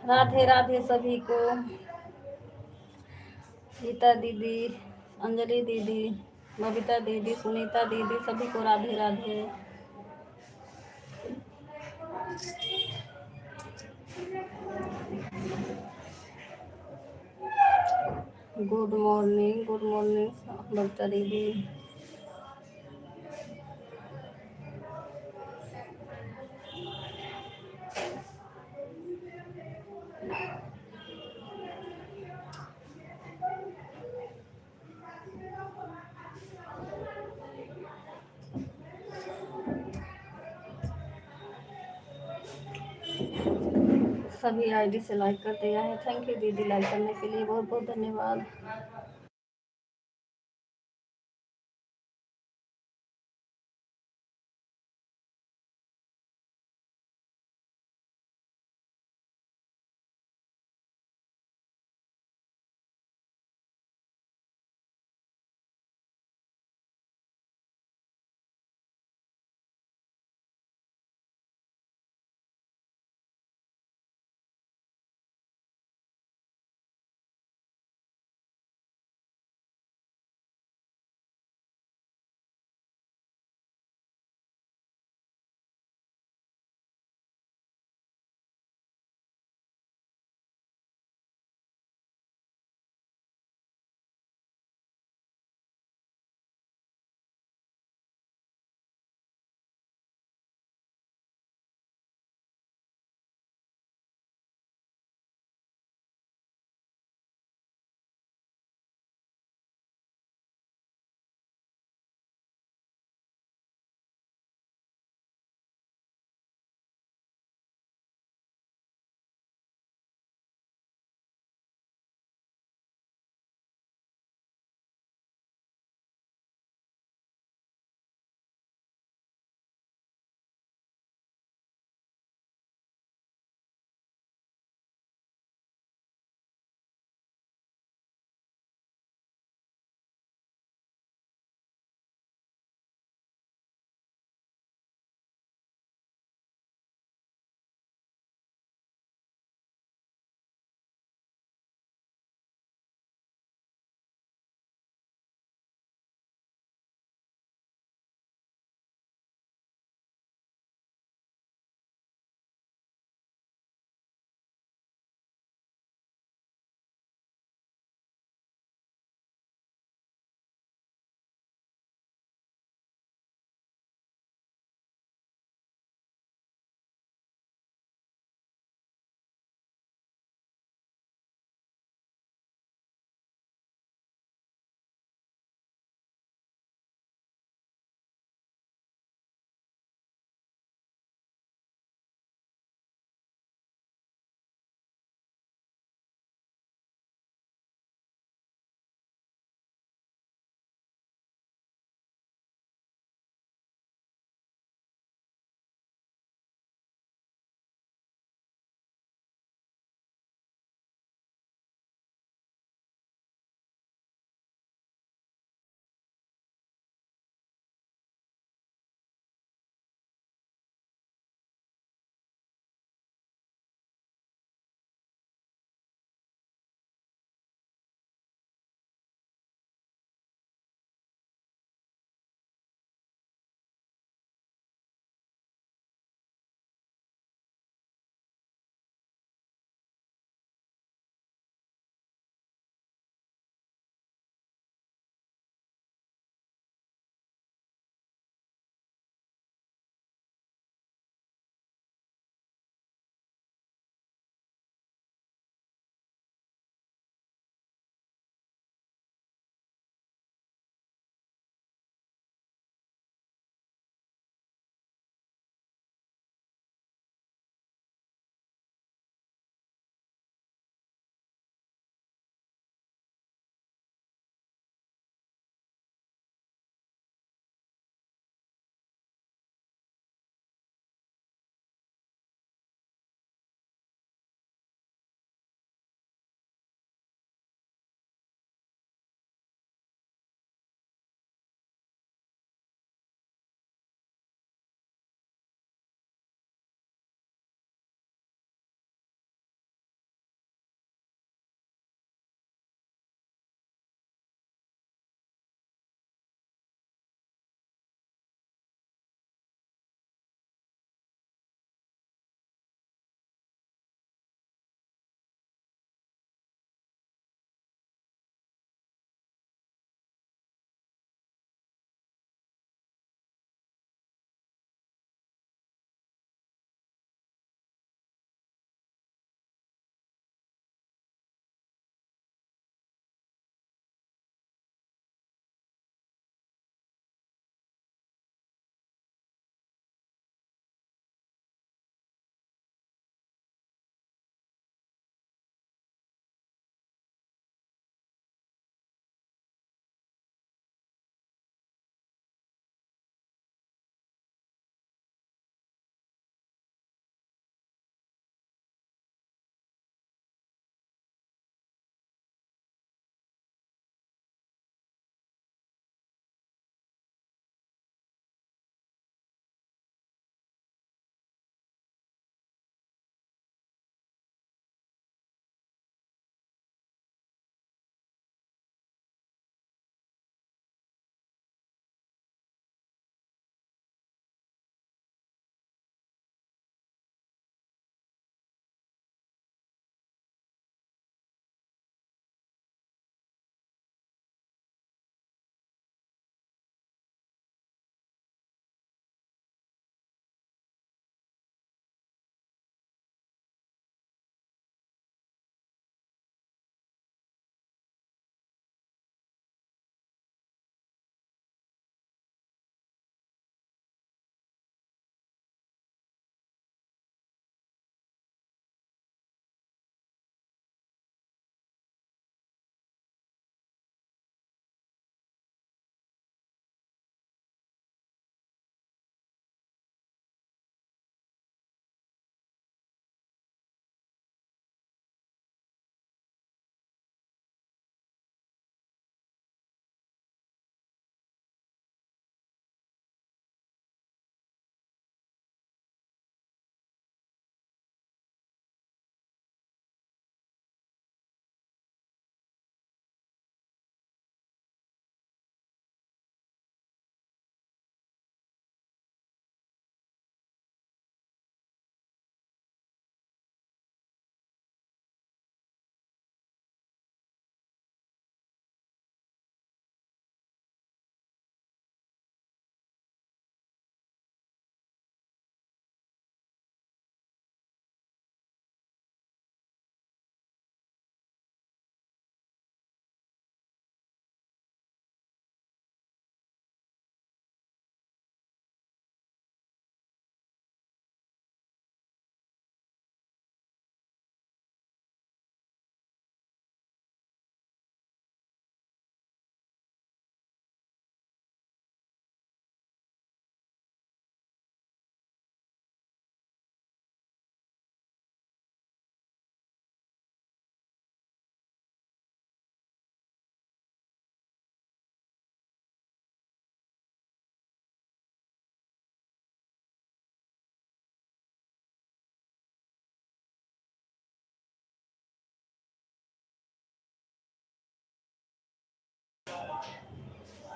राधे राधे सभी को। गीता दीदी, अंजलि दीदी, बबीता दीदी, सुनीता दीदी, सभी को Radhe Radhe. Good morning, good morning Babita दीदी। सभी आईडी से लाइक कर दिया है, थैंक यू दीदी, लाइक करने के लिए बहुत बहुत धन्यवाद।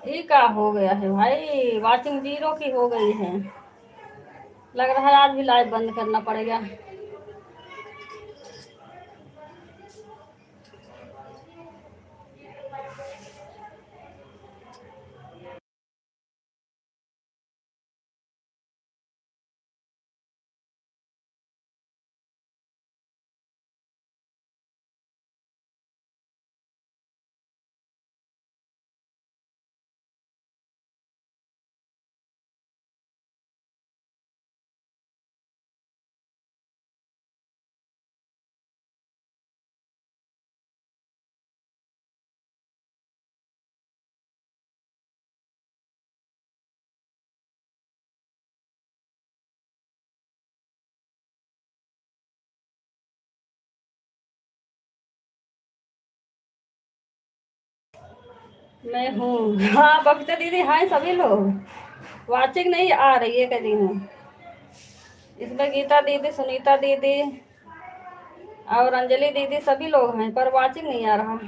ये क्या हो गया है भाई, वाचिंग जीरो की हो गई है। लग रहा है आज भी लाइव बंद करना पड़ेगा। मैं हूँ, हाँ बबीता दीदी, हाय सभी लोग। वाचिंग नहीं आ रही है करी हूँ। इसमें गीता दीदी, सुनीता दीदी और अंजलि दीदी सभी लोग हैं, पर वाचिंग नहीं आ रहा।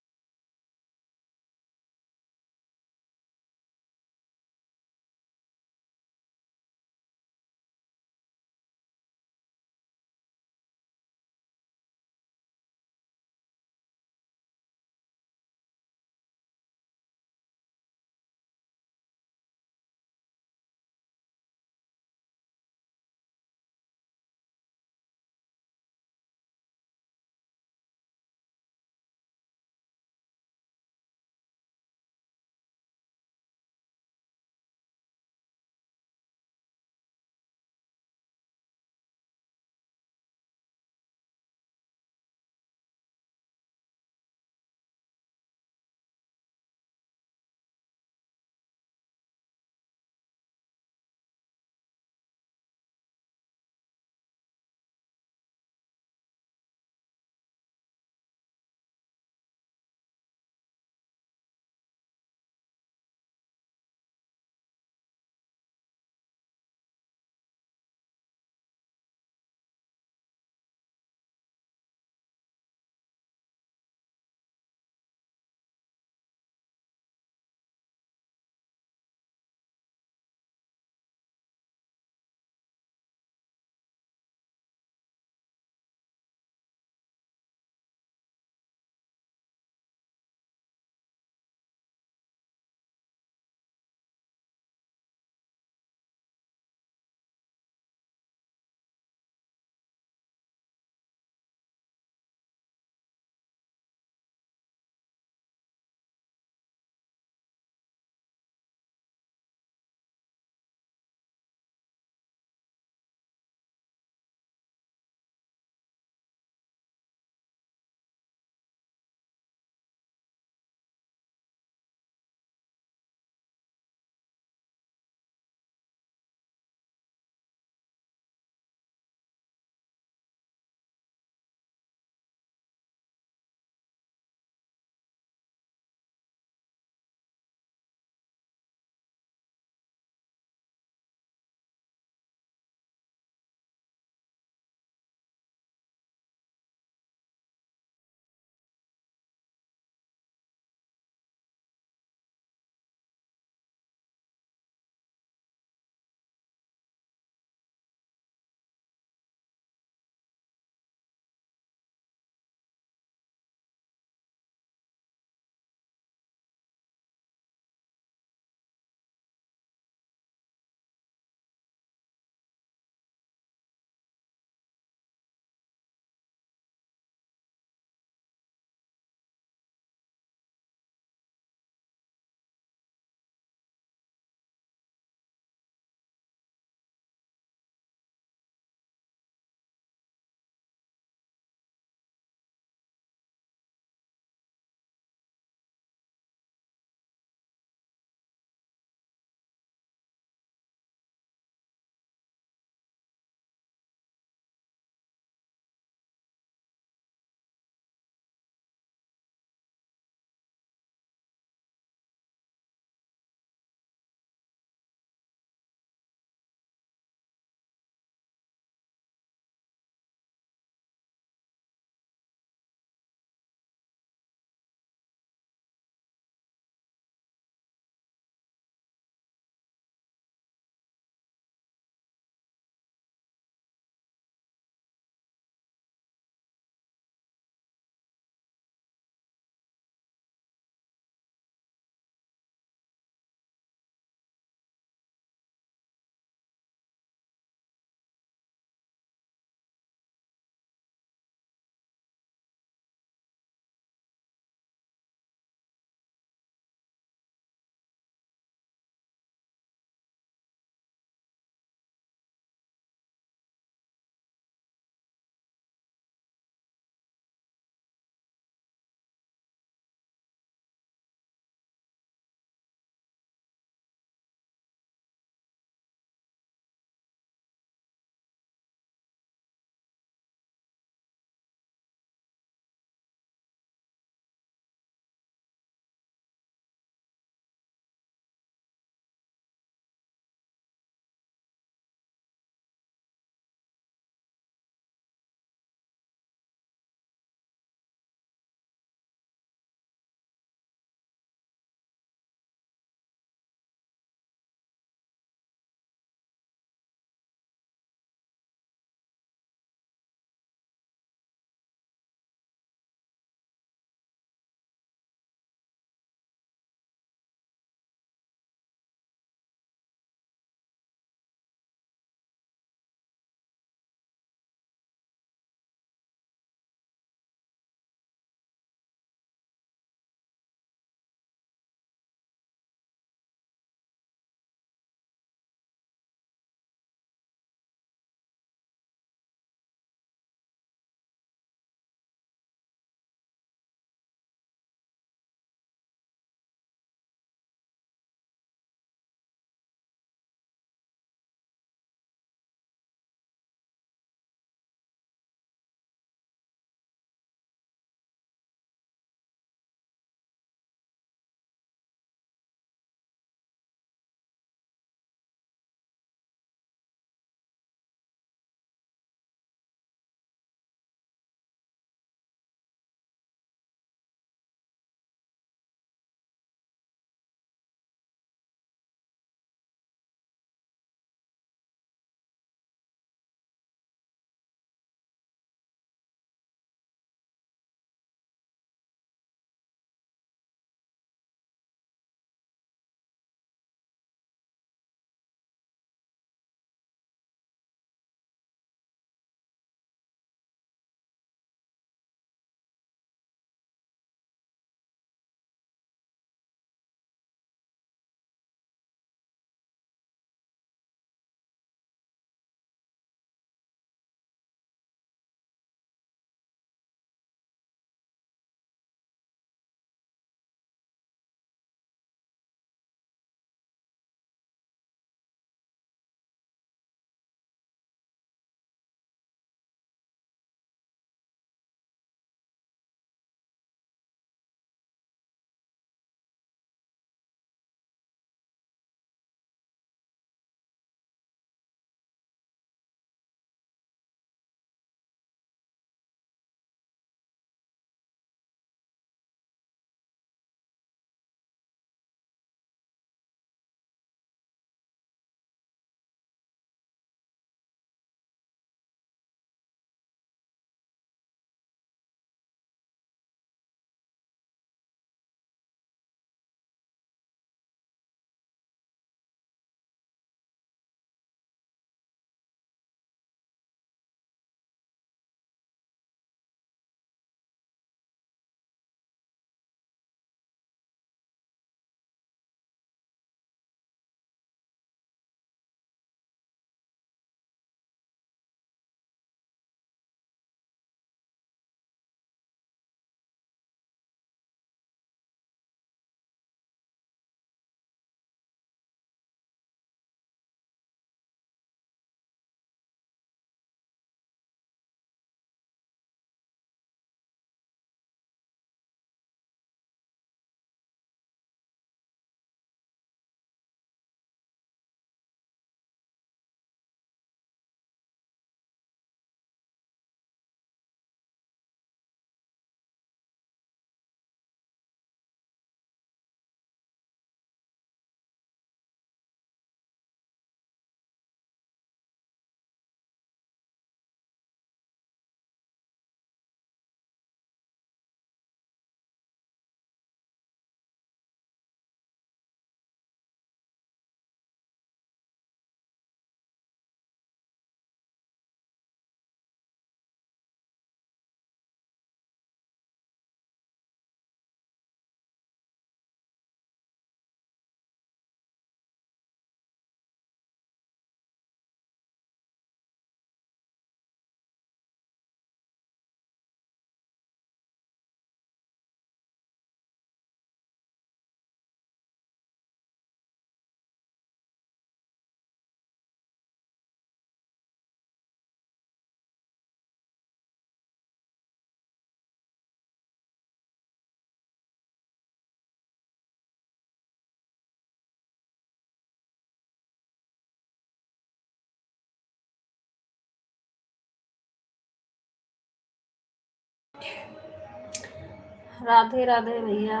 राधे राधे भैया,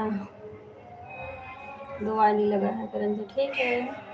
दुआ नहीं लगा है करण जी, ठीक है।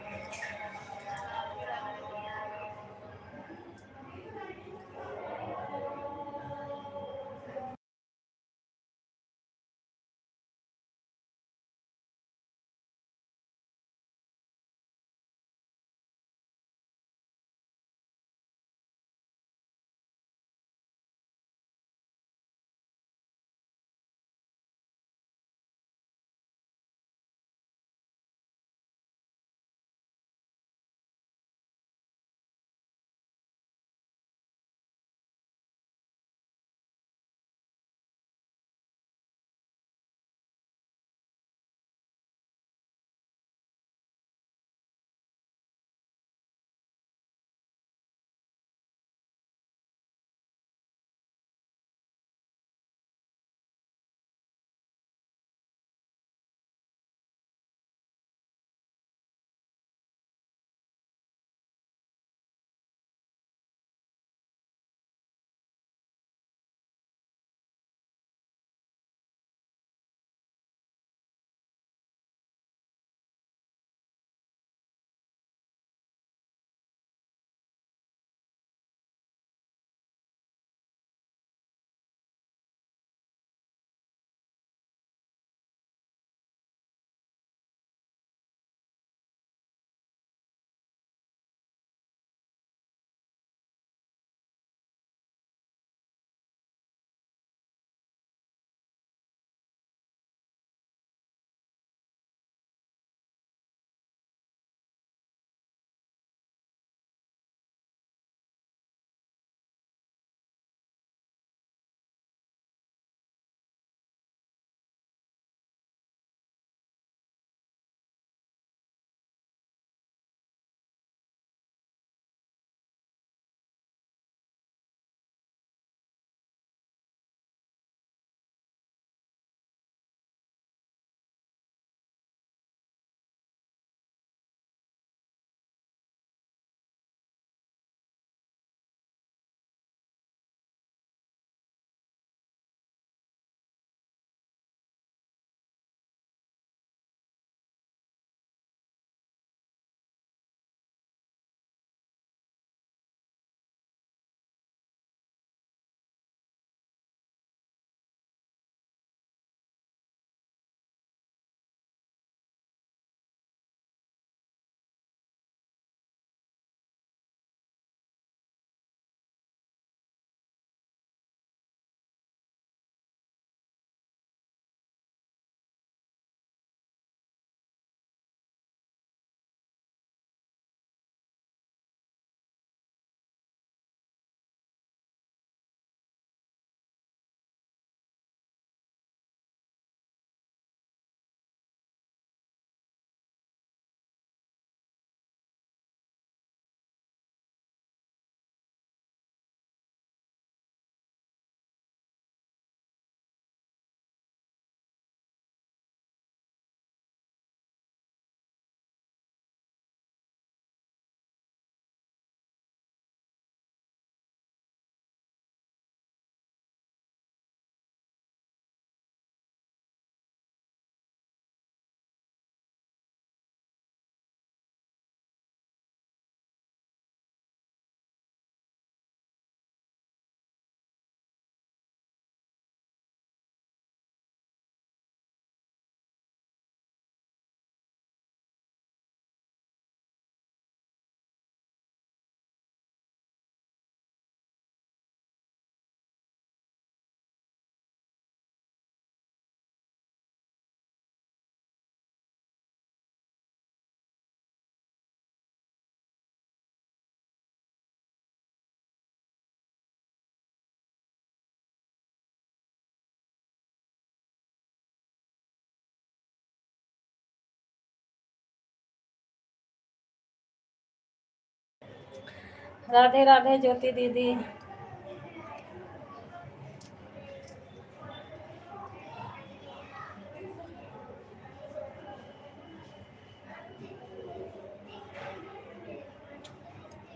राधे राधे ज्योति दीदी।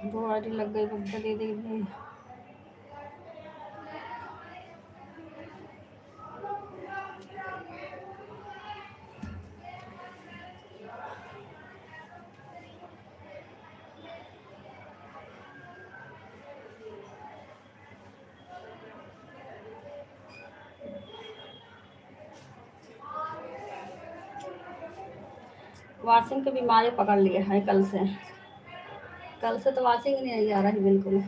बुआरी लग गई बब्बा दीदी भी। वॉशिंग की बीमारी पकड़ लिए है कल से तो वॉशिंग ही नहीं आ रही बिल्कुल।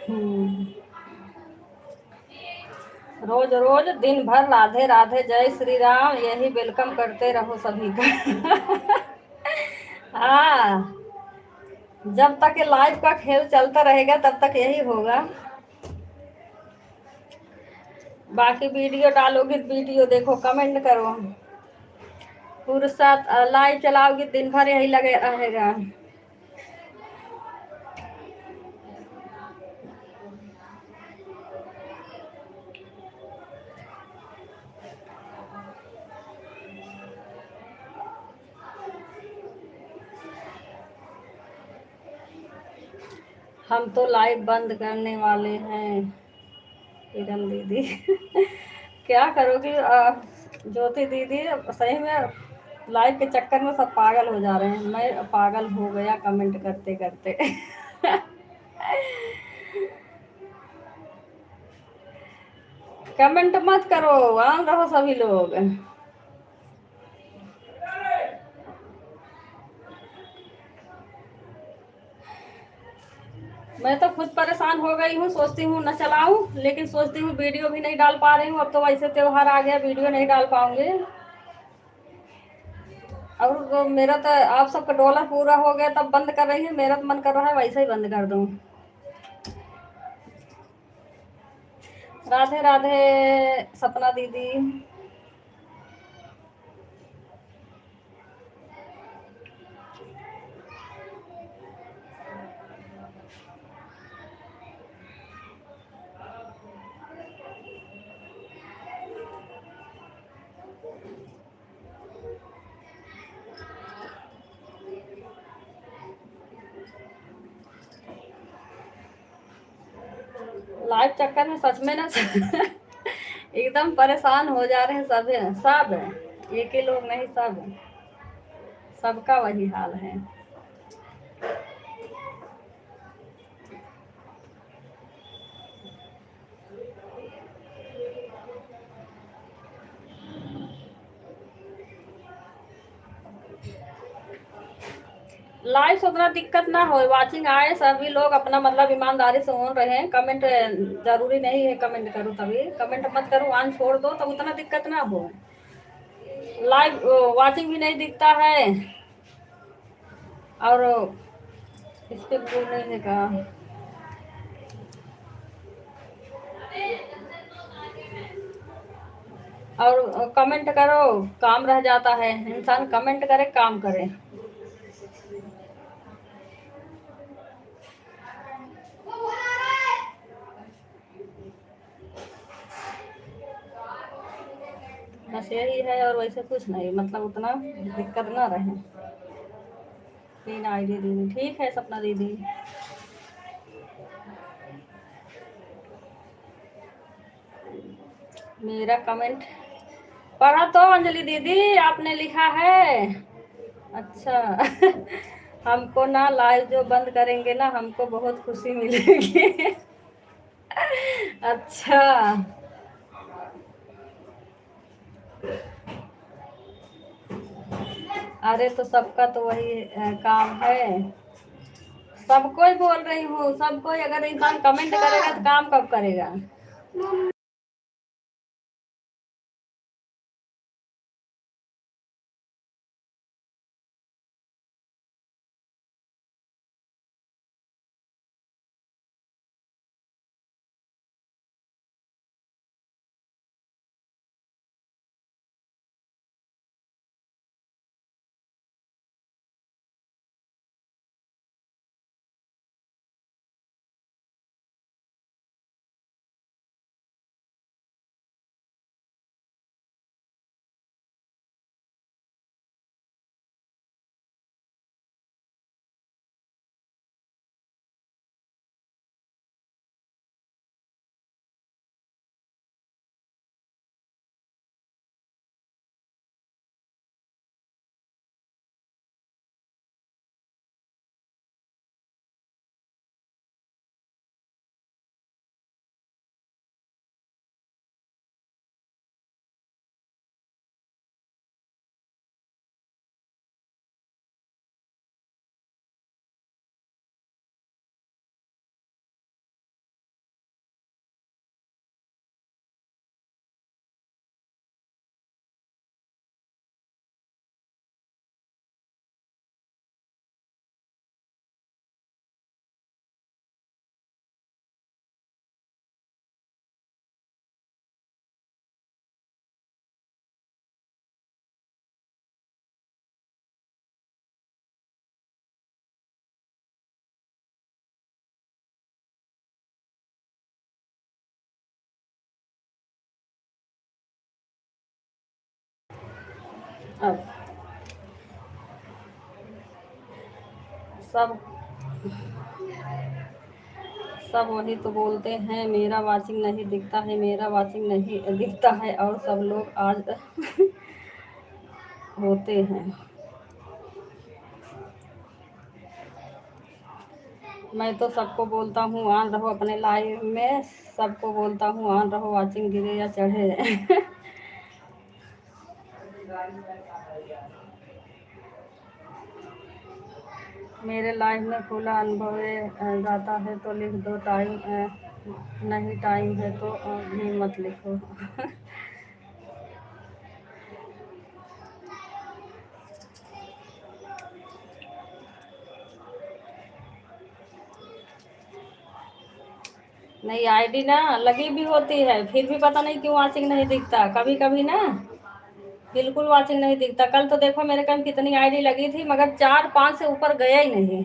हम्म। रोज रोज दिन भर राधे राधे जय श्री राम यही वेलकम करते रहो सभी का। हाँ, जब तक ये लाइव का खेल चलता रहेगा तब तक यही होगा। बाकी वीडियो डालोगी वीडियो देखो, कमेंट करो, फुर्सत लाइव चलाओगी दिन भर यही लगे रहेगा। हम तो लाइव बंद करने वाले हैं किरण दीदी। क्या करोगी ज्योति दीदी, सही में लाइव के चक्कर में सब पागल हो जा रहे हैं, मैं पागल हो गया कमेंट करते करते। कमेंट मत करो, आम रहो सभी लोग। मैं तो खुद परेशान हो गई हूँ, सोचती हूँ न चलाऊं, लेकिन सोचती हूँ वीडियो भी नहीं डाल पा रही हूँ। अब तो वैसे त्योहार आ गया, वीडियो नहीं डाल पाऊंगी। और मेरा तो आप सबका डॉलर पूरा हो गया तब बंद कर रही है, मेरा तो मन कर रहा है वैसे ही बंद कर दूं। राधे राधे सपना दीदी। लाइव चक्कर में सच में ना एकदम परेशान हो जा रहे हैं सब एक ही लोग नहीं, सबका वही हाल है। लाइव से उतना दिक्कत ना हो, वाचिंग आए सभी लोग अपना मतलब ईमानदारी से हो रहे हैं। कमेंट जरूरी नहीं है कमेंट करो, तभी कमेंट मत करो, ऑन छोड़ दो तब उतना दिक्कत ना हो। लाइव वाचिंग भी नहीं दिखता है और इस पे बोलने का और कमेंट करो काम रह जाता है, इंसान कमेंट करे काम करे। बस यही है और वैसे कुछ नहीं, मतलब उतना दिक्कत ना रहे। 3 आईडी दीदी, ठीक है सपना दीदी। मेरा कमेंट पढ़ा तो अंजलि दीदी आपने लिखा है। अच्छा। हमको ना लाइव जो बंद करेंगे ना हमको बहुत खुशी मिलेगी। अच्छा। अरे तो सबका तो वही काम है, सबको ही बोल रही हूँ, सबको ही। अगर इंसान कमेंट करेगा तो काम कब करेगा। अब सब सब वही तो बोलते हैं, मेरा वाचिंग नहीं दिखता है, मेरा वाचिंग नहीं दिखता है, और सब लोग आज होते हैं। मैं तो सबको बोलता हूँ ऑन रहो अपने लाइव में, सबको बोलता हूँ ऑन रहो, वाचिंग गिरे या चढ़े। मेरे लाइफ में खुला अनुभव जाता है तो लिख दो टाइम, नहीं टाइम है तो भी मत लिखो। नहीं, आईडी ना लगी भी होती है, फिर भी पता नहीं क्यों वाचिंग नहीं दिखता, कभी कभी ना बिल्कुल वाचिंग नहीं दिखता। कल तो देखो मेरे कल कितनी आईडी लगी थी, मगर 4-5 से ऊपर गया ही नहीं।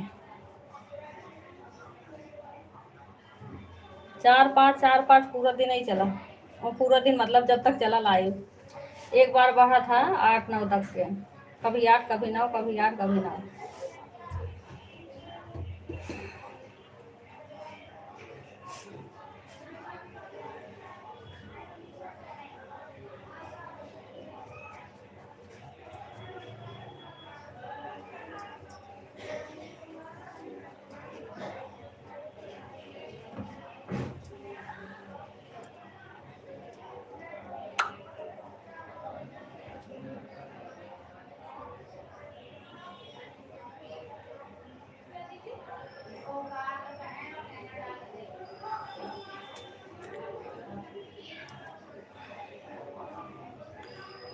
4-5 पूरा दिन ही चला, और पूरा दिन मतलब जब तक चला लाइव। एक बार बढ़ा था 8-9 तक के, कभी 8 कभी 9, कभी 8 कभी 9।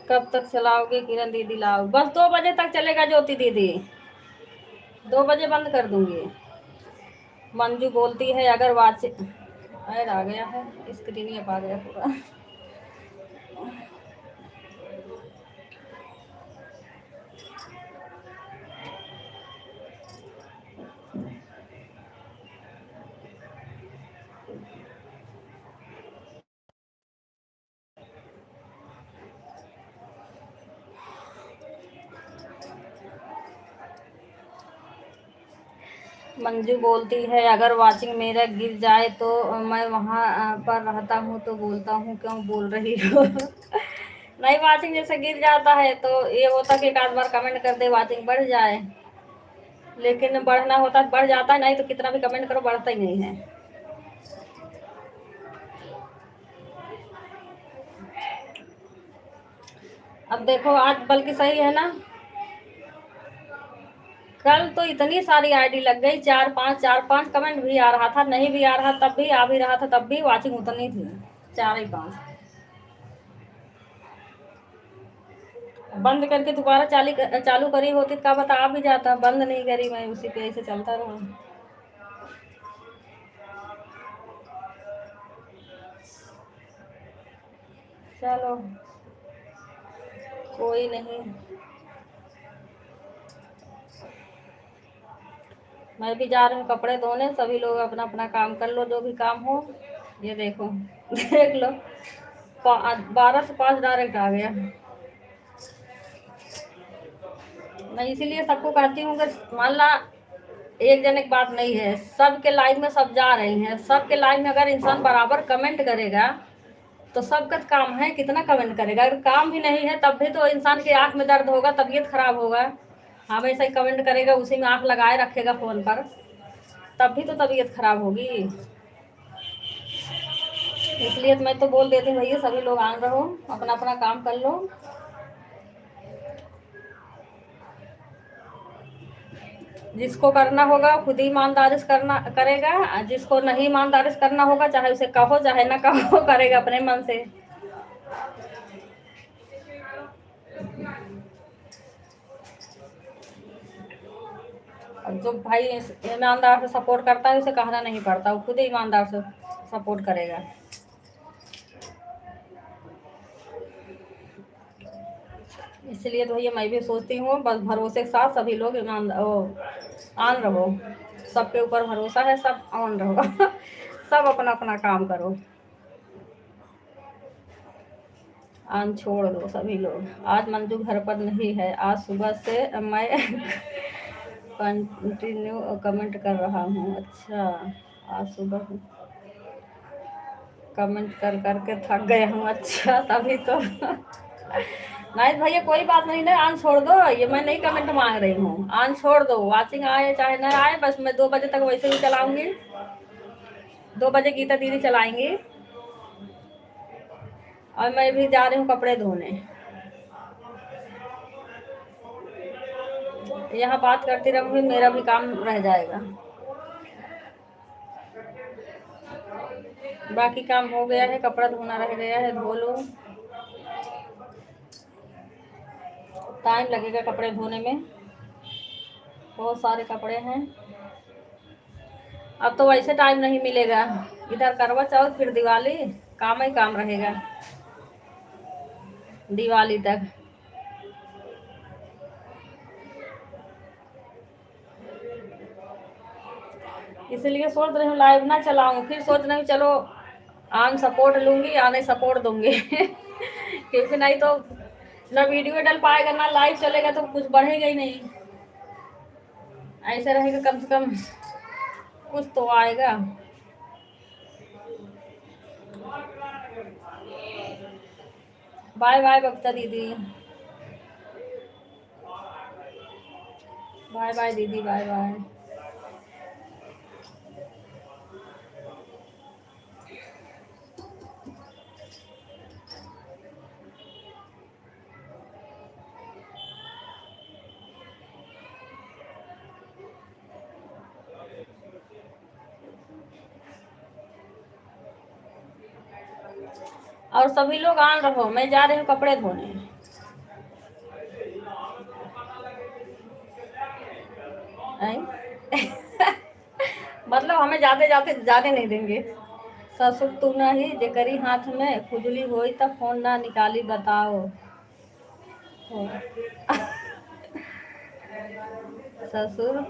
कब तक चलाओगे किरण दीदी? लाओ बस 2 बजे तक चलेगा ज्योति दीदी, 2 बजे बंद कर दूंगी। मंजू बोलती है अगर वाच ऐड आ गया है, स्क्रीन अप आ गया पूरा। मंजू बोलती है अगर वाचिंग मेरा गिर जाए तो मैं वहाँ पर रहता हूँ तो बोलता हूँ क्यों बोल रही हो। नहीं, वाचिंग जैसे गिर जाता है तो ये होता कि एक आध बार कमेंट कर दे, वाचिंग बढ़ जाए, लेकिन बढ़ना होता बढ़ जाता है, नहीं तो कितना भी कमेंट करो बढ़ता ही नहीं है। अब देखो आज बल्कि सही है ना, कल तो इतनी सारी आईडी लग गई, 4-5 कमेंट भी आ रहा था, नहीं भी आ रहा तब भी, आ भी रहा था तब भी, वाचिंग उतनी थी 4-5। बंद करके दोबारा चालू करी होती तो क्या बता आ भी जाता, बंद नहीं करी मैं, उसी पे ऐसे चलता रहा। चलो कोई नहीं, मैं भी जा रही हूँ कपड़े धोने, सभी लोग अपना अपना काम कर लो जो भी काम हो। ये देखो देख लो 12 से 5 डायरेक्ट आ गया। मैं इसीलिए सबको कहती हूँ कि मान ला एक जने की बात नहीं है, सबके लाइफ में सब जा रहे हैं, सबके लाइफ में अगर इंसान बराबर कमेंट करेगा तो सबका काम है, कितना कमेंट करेगा। अगर काम भी नहीं है तब भी तो इंसान की आंख में दर्द होगा, तबीयत खराब होगा, हमेशा ही कमेंट करेगा, उसी में आंख लगाए रखेगा फोन पर, तब भी तो तबीयत खराब होगी। इसलिए तो मैं तो बोल देती हूँ भैया सभी लोग आन रहो, अपना अपना काम कर लो। जिसको करना होगा खुद ही ईमानदारी से करना करेगा, जिसको नहीं ईमानदारी से करना होगा, चाहे उसे कहो चाहे ना कहो, करेगा अपने मन से। और जो भाई ईमानदार से सपोर्ट करता है उसे कहना नहीं पड़ता, वो खुद ही ईमानदार से सपोर्ट करेगा। इसलिए तो भैया मैं भी सोचती हूँ बस भरोसे के साथ सभी लोग ऑन रहो, सबके ऊपर भरोसा है, सब ऑन रहो। सब अपना अपना काम करो। आन छोड़ दो सभी लोग। आज मंजू घर पर नहीं है, आज सुबह से मैं कंटिन्यू कमेंट कर रहा हूँ। अच्छा, आज सुबह कमेंट कर करके थक गया हूँ। अच्छा, तभी तो नाइस भैया, कोई बात नहीं ना, आन छोड़ दो। ये मैं नहीं कमेंट मांग रही हूँ, आन छोड़ दो। वाचिंग आए चाहे ना आए, बस मैं 2 बजे तक वैसे ही चलाऊंगी। 2 बजे गीता दीदी चलाएंगी और मैं भी जा रही हूँ कपड़े धोने। यहाँ बात करती रहूंगी, मेरा भी काम रह जाएगा। बाकी काम हो गया है, कपड़ा धोना रह गया है, धो लूँ। टाइम लगेगा कपड़े धोने में, बहुत सारे कपड़े हैं। अब तो वैसे टाइम नहीं मिलेगा, इधर करवा चौथ फिर दिवाली, काम ही काम रहेगा दिवाली तक। इसलिए सोच रही हूँ लाइव ना चलाऊं, फिर सोच रही हूँ चलो आन सपोर्ट लूंगी, आने सपोर्ट दूंगी क्योंकि नहीं तो ना वीडियो डल पाएगा ना लाइव चलेगा, तो कुछ बढ़ेगा ही नहीं। ऐसे रहेगा कम से कम कुछ तो आएगा। बाय बाय बबीता दीदी, बाय बाय दीदी, बाय बाय। और सभी लोग आन रहो, मैं जा रही हूँ कपड़े धोने। मतलब हमें जाते जाते जाने नहीं देंगे। ससुर तू नहीं जेकरी हाथ में खुजली होई तब फोन ना निकाली बताओ। ससुर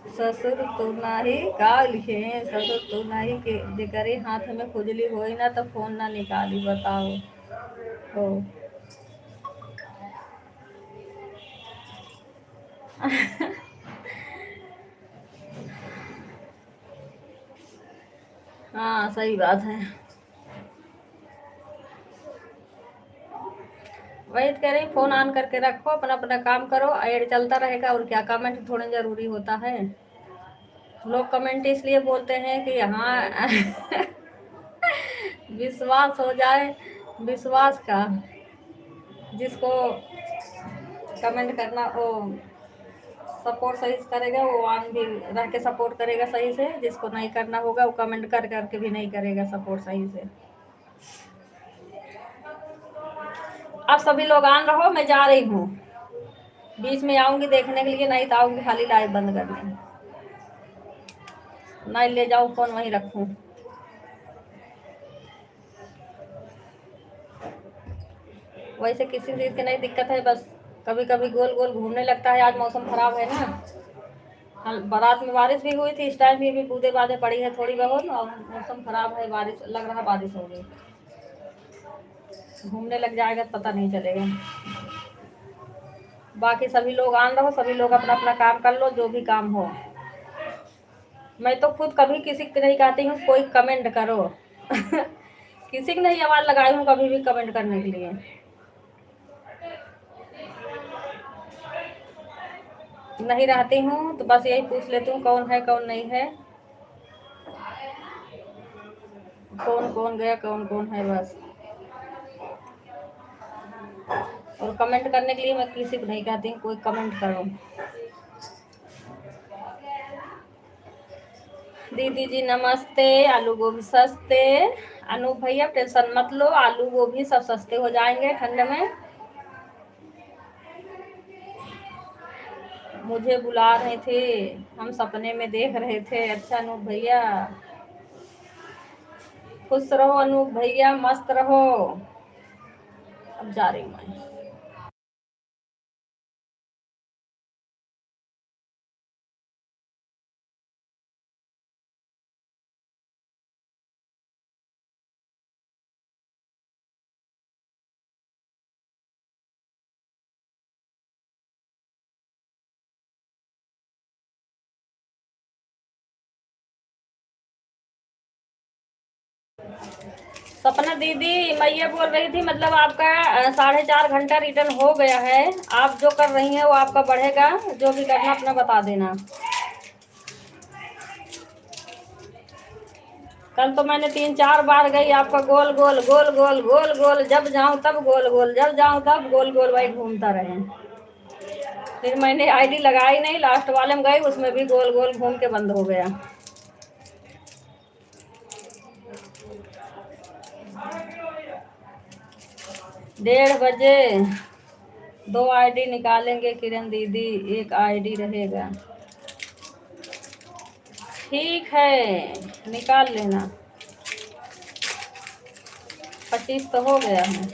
ससुर तू नाही का लिखे हैं, ससुर तू नाही के जेकरे हाथ में खुजली होई ना तो फोन ना निकाली बताओ। हो हाँ सही बात है। वही तो कह रही, फोन ऑन करके रखो, अपना अपना काम करो, ऐड चलता रहेगा और क्या। कमेंट थोड़ा जरूरी होता है, लोग कमेंट इसलिए बोलते हैं कि हाँ विश्वास हो जाए, विश्वास का। जिसको कमेंट करना वो सपोर्ट सही से करेगा, वो ऑन भी रह के सपोर्ट करेगा सही से। जिसको नहीं करना होगा वो कमेंट कर करके भी नहीं करेगा सपोर्ट सही से। अब सभी लोग ऑन रहो, मैं जा रही हूँ। बीच में आऊंगी देखने के लिए, नहीं तो आऊंगी खाली लाइव बंद करने। नहीं ले जाऊँ फोन, वहीं रखूँ। वैसे किसी चीज़ की नहीं दिक्कत है, बस कभी कभी गोल गोल घूमने लगता है। आज मौसम खराब है ना, बारात में बारिश भी हुई थी, इस टाइम भी बूंदे बांदे पड़ी है थोड़ी बहुत, और मौसम खराब है, बारिश लग रहा बारिश होगी। घूमने लग जाएगा तो पता नहीं चलेगा। बाकी सभी लोग आन रहो, सभी लोग अपना अपना काम कर लो, जो भी काम हो। मैं तो खुद कभी किसी को नहीं कहती हूँ कोई कमेंट करो किसी की नहीं आवाज़ लगाई हूँ कभी भी कमेंट करने के लिए। नहीं रहती हूँ तो बस यही पूछ लेती हूँ कौन है कौन नहीं है, कौन कौन गया कौन कौन है बस। और कमेंट करने के लिए मैं किसी को नहीं कहती हूँ कोई कमेंट करो। दीदी जी नमस्ते। आलू गोभी सस्ते। अनूप भैया टेंशन मत लो, आलू गोभी सब सस्ते हो जाएंगे ठंड में। मुझे बुला रहे थे, हम सपने में देख रहे थे। अच्छा अनूप भैया, खुश रहो अनूप भैया, मस्त रहो। अब जा रही हूँ मैं। सपना दीदी, मैं ये बोल रही थी मतलब आपका 4.5 घंटा रिटर्न हो गया है। आप जो कर रही हैं वो आपका बढ़ेगा, जो भी करना अपना बता देना। कल तो मैंने 3-4 बार गई, आपका गोल गोल गोल गोल गोल गोल, जब जाऊं तब गोल गोल, जब जाऊं तब गोल गोल वही घूमता रहे। फिर मैंने आईडी लगाई नहीं, लास्ट वाले में गई, उसमें भी गोल गोल घूम के बंद हो गया। डेढ़ बजे 2 आईडी निकालेंगे किरण दीदी, एक आईडी रहेगा। ठीक है, निकाल लेना। 25 तो हो गया है।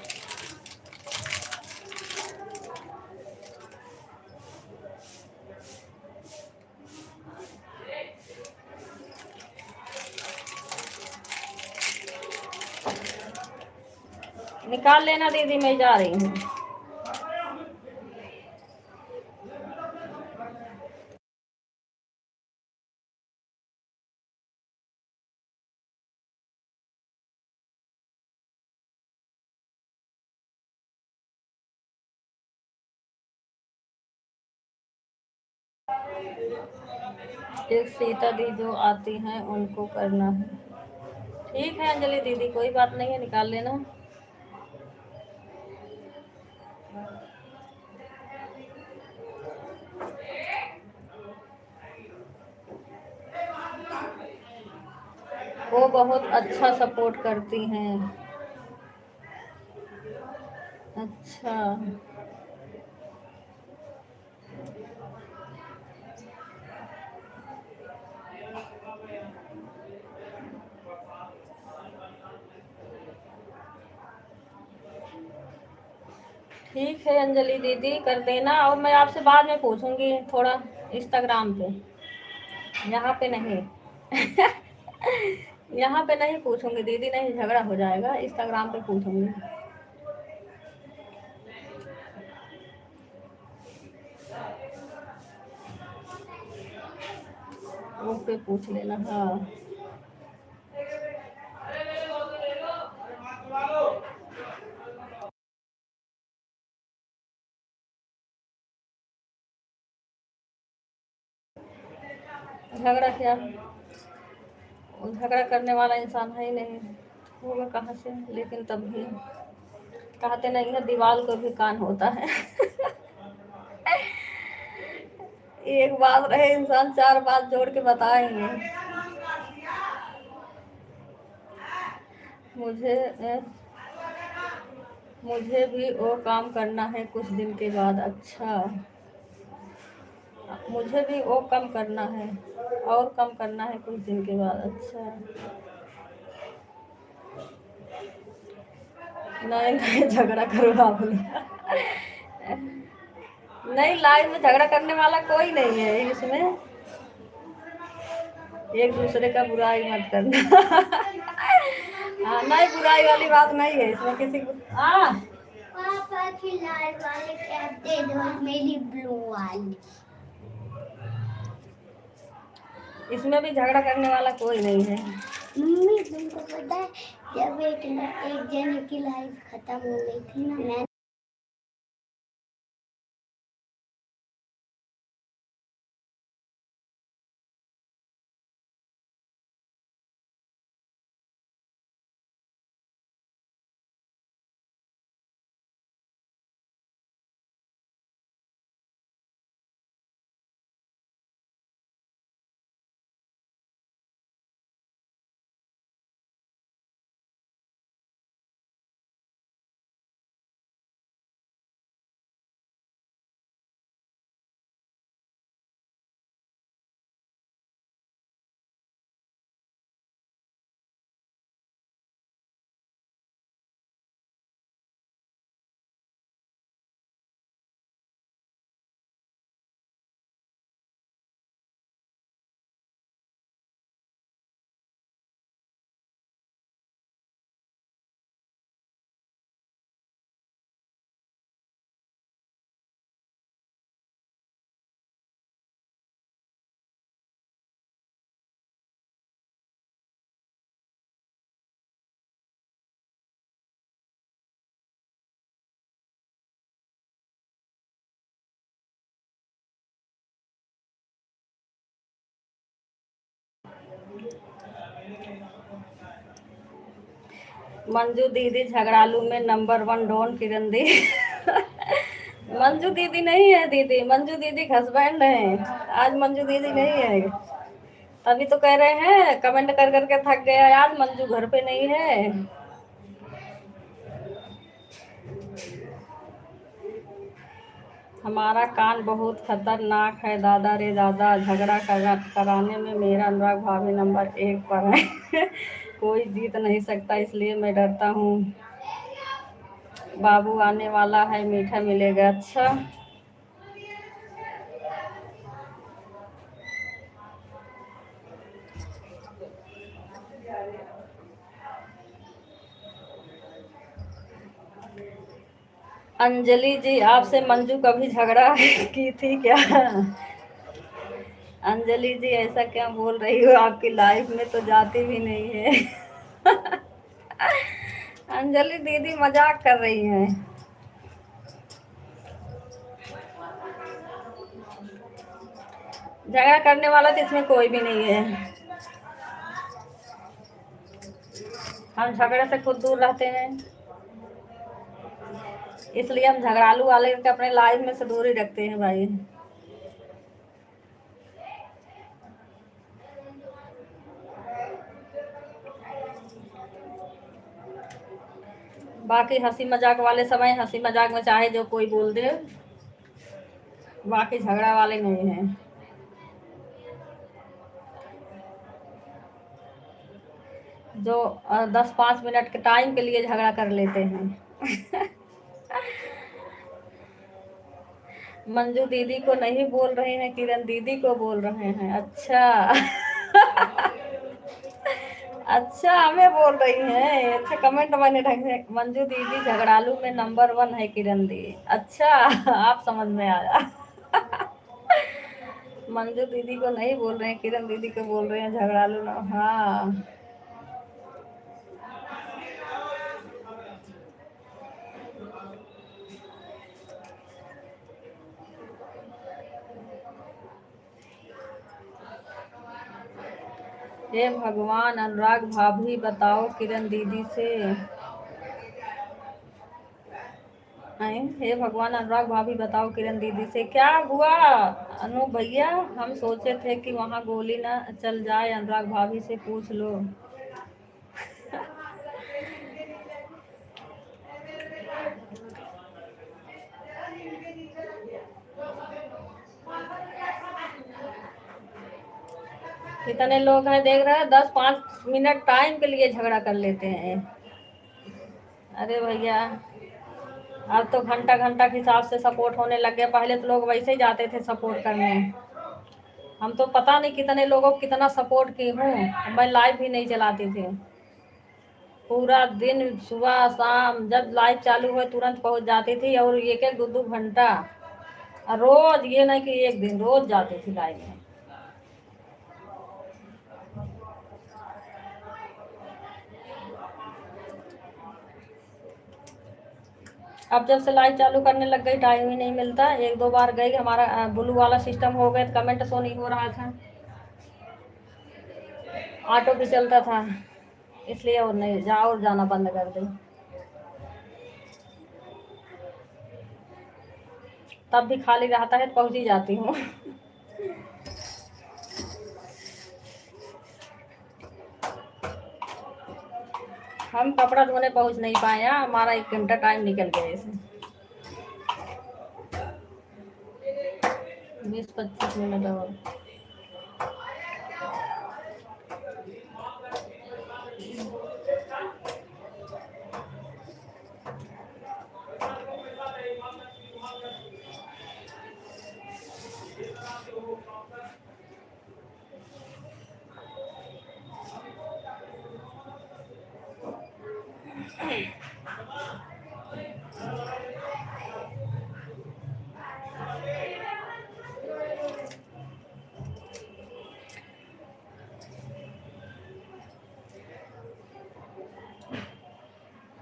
निकाल लेना दीदी, मैं जा रही हूँ। एक सीता दी जो आती हैं उनको करना है। ठीक है अंजलि दीदी, कोई बात नहीं है, निकाल लेना। वो बहुत अच्छा सपोर्ट करती हैं। अच्छा, ठीक है अंजलि दीदी, कर देना। और मैं आपसे बाद में पूछूंगी थोड़ा, इंस्टाग्राम पे, यहाँ पे नहीं। यहाँ पे नहीं पूछूंगी दीदी, नहीं झगड़ा हो जाएगा, इंस्टाग्राम पे पूछूंगी। वो पे पूछ लेना। हाँ, झगड़ा क्या, वो झगड़ा करने वाला इंसान है ही नहीं, होगा कहाँ से। लेकिन तब भी कहते नहीं है, दीवार को भी कान होता है। एक बात रहे, इंसान 4 बात जोड़ के बताएंगे। मुझे मुझे भी वो काम करना है कुछ दिन के बाद। अच्छा, मुझे भी वो कम करना है, और कम करना है कुछ दिन के बाद। अच्छा, नहीं नहीं, झगड़ा करवा बोला। नहीं, लाइफ में झगड़ा करने वाला कोई नहीं है इसमें, एक दूसरे का बुराई मत करना। हाँ, नहीं, बुराई वाली बात नहीं है इसमें किसी को। हाँ, पापा की लाल वाली कैप दे दो, मेरी ब्लू वाली। इसमें भी झगड़ा करने वाला कोई नहीं है। मम्मी तुमको पता है, जब एक जन की लाइफ खत्म हो गई थी ना, मैं मंजू दीदी झगड़ालू में नंबर 1 डॉन किरण दी। मंजू दीदी नहीं है दीदी, मंजू दीदी का हस्बैंड है। आज मंजू दीदी नहीं है, तभी तो कह रहे हैं, कमेंट कर करके थक गया यार, मंजू घर पे नहीं है। हमारा कान बहुत खतरनाक है दादा रे दादा, झगड़ा कराने में मेरा अनुराग भाभी नंबर 1 पर है। कोई जीत नहीं सकता इसलिए मैं डरता हूँ। बाबू आने वाला है, मीठा मिलेगा। अच्छा, अंजलि जी आपसे मंजू कभी झगड़ा की थी क्या? अंजलि जी ऐसा क्या बोल रही हो, आपकी लाइफ में तो जाती भी नहीं है। अंजलि दीदी मजाक कर रही हैं। झगड़ा करने वाला तो इसमें कोई भी नहीं है। हम झगड़े से खुद दूर रहते हैं, इसलिए हम झगड़ालू वाले के अपने लाइफ में से दूर ही रखते हैं भाई। बाकी हंसी मजाक वाले समय हंसी मजाक में चाहे जो कोई बोल दे, बाकी झगड़ा वाले नहीं हैं। जो 10-5 मिनट के टाइम के लिए झगड़ा कर लेते हैं। मंजू दीदी को नहीं बोल रहे हैं, किरण दीदी को बोल रहे हैं। अच्छा। अच्छा, हमें बोल रही हैं। अच्छा, कमेंट मैंने ढंग से, मंजू दीदी झगड़ालू में नंबर 1 है किरण दी। अच्छा, आप समझ में आया। मंजू दीदी को नहीं बोल रहे हैं, किरण दीदी को बोल रहे हैं झगड़ालू ना। हाँ, हे भगवान, अनुराग भाभी बताओ किरण दीदी से। हे भगवान, अनुराग भाभी बताओ किरण दीदी से क्या हुआ। अनु भैया, हम सोचे थे कि वहाँ गोली ना चल जाए, अनुराग भाभी से पूछ लो। कितने लोग हैं देख रहे हैं, 10-5 मिनट टाइम के लिए झगड़ा कर लेते हैं। अरे भैया, अब तो घंटा घंटा के हिसाब से सपोर्ट होने लग गया। पहले तो लोग वैसे ही जाते थे सपोर्ट करने। हम तो पता नहीं कितने लोगों को कितना सपोर्ट की हूँ। मैं लाइव भी नहीं चलाती थी, पूरा दिन सुबह शाम जब लाइव चालू हुए तुरंत पहुंच जाती थी, और एक एक 2-2 घंटा रोज, ये नहीं कि एक दिन, रोज जाती थी लाइव में। अब जब से लाइव चालू करने लग गई टाइम ही नहीं मिलता। 1-2 बार गई, हमारा ब्लू वाला सिस्टम हो गया, कमेंट शो नहीं हो रहा था, ऑटो भी चलता था, इसलिए और नहीं और जाना बंद कर दी। तब भी खाली रहता है तो पहुंच ही जाती हूँ। हम कपड़ा धोने पहुंच नहीं पाए हैं, हमारा 1 घंटा टाइम निकल गया इसमें। 20-25 मिनट और।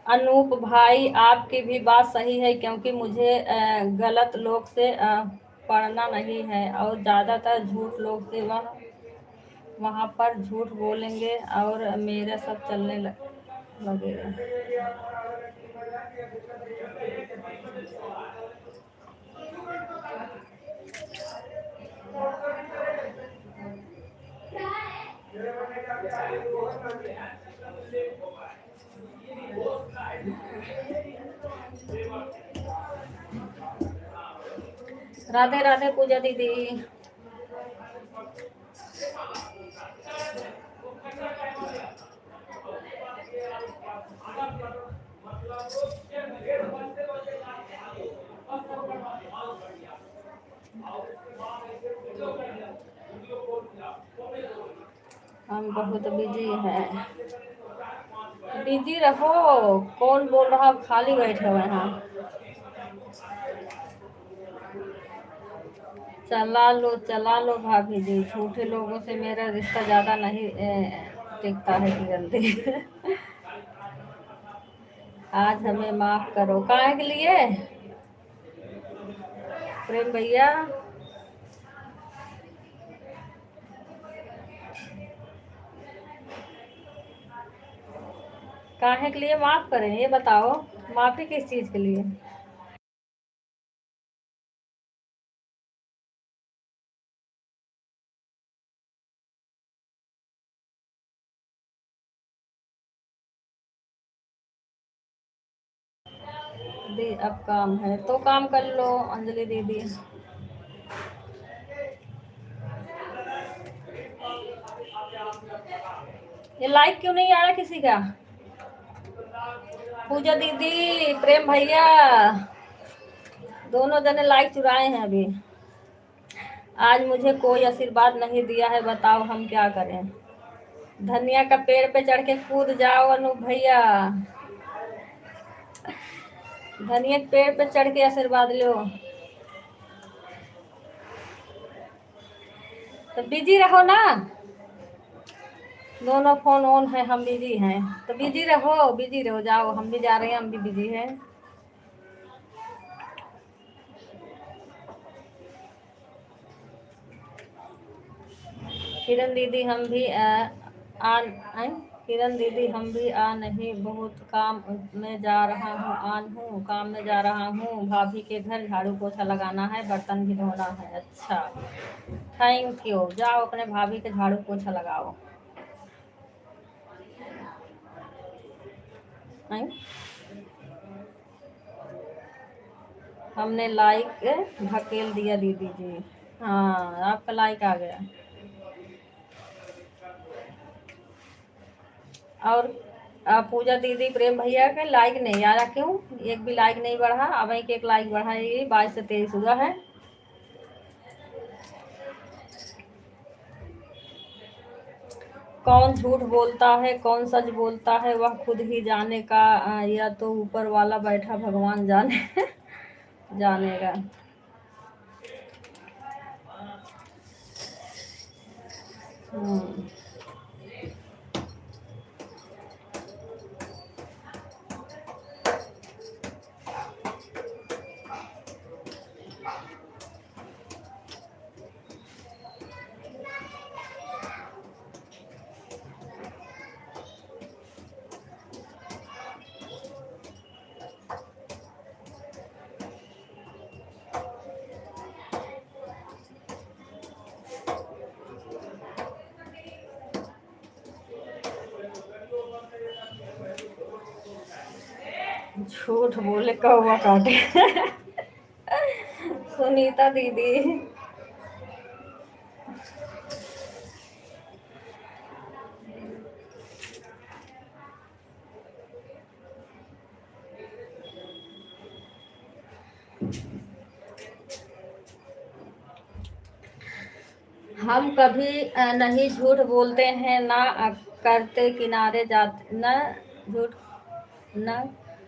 अनूप भाई, आपकी भी बात सही है, क्योंकि मुझे गलत लोग से पढ़ना नहीं है, और ज़्यादातर झूठ लोग से वहाँ पर झूठ बोलेंगे और मेरा सब चलने लग। लगेगा। राधे राधे पूजा दीदी। हम बहुत बिजी हैं। बिजी रहो, कौन बोल रहा, आप खाली बैठे हुए हैं। चला लो भाभी जी, झूठे लोगों से मेरा रिश्ता ज़्यादा नहीं टिकता है किरण दी। आज हमें माफ करो, काहे के लिए प्रेम भैया? काहे के लिए माफ करें, ये बताओ, माफी किस चीज के लिए? दी अब काम है तो काम कर लो अंजलि दीदी। ये लाइक क्यों नहीं आ रहा किसी का? पूजा दीदी, प्रेम भैया, दोनों जने लाइक चुराए हैं अभी। आज मुझे कोई आशीर्वाद नहीं दिया है, बताओ हम क्या करें? धनिया का पेड़ पे चढ़ के कूद जाओ अनूप भैया, धनिया के पेड़ पे चढ़ के आशीर्वाद लो। तो बिजी रहो ना, दोनों फोन ऑन है, हम बिजी हैं तो बिजी रहो, बिजी रहो, जाओ, हम भी जा रहे हैं, हम भी बिजी हैं। किरण दीदी हम भी किरण दीदी हम भी आ नहीं, बहुत काम में जा रहा हूँ, आज हूँ काम में जा रहा हूँ, भाभी के घर झाड़ू पोछा लगाना है, बर्तन भी धोना है। अच्छा, थैंक यू, जाओ अपने भाभी के झाड़ू पोछा लगाओ। हमने लाइक ढकेल दिया दीदी जी। हाँ, आपका लाइक आ गया। और पूजा दीदी, प्रेम भैया के लाइक नहीं आ रहा, क्यों? एक भी लाइक नहीं बढ़ा। अब एक लाइक बढ़ाएगी, 22 से 23 हुआ है। कौन झूठ बोलता है, कौन सच बोलता है, वह खुद ही जाने का, या तो ऊपर वाला बैठा भगवान जाने जानेगा। झूठ बोले कौवा काटे। सुनीता दीदी, हम कभी नहीं झूठ बोलते हैं, ना करते किनारे जाते, न झूठ न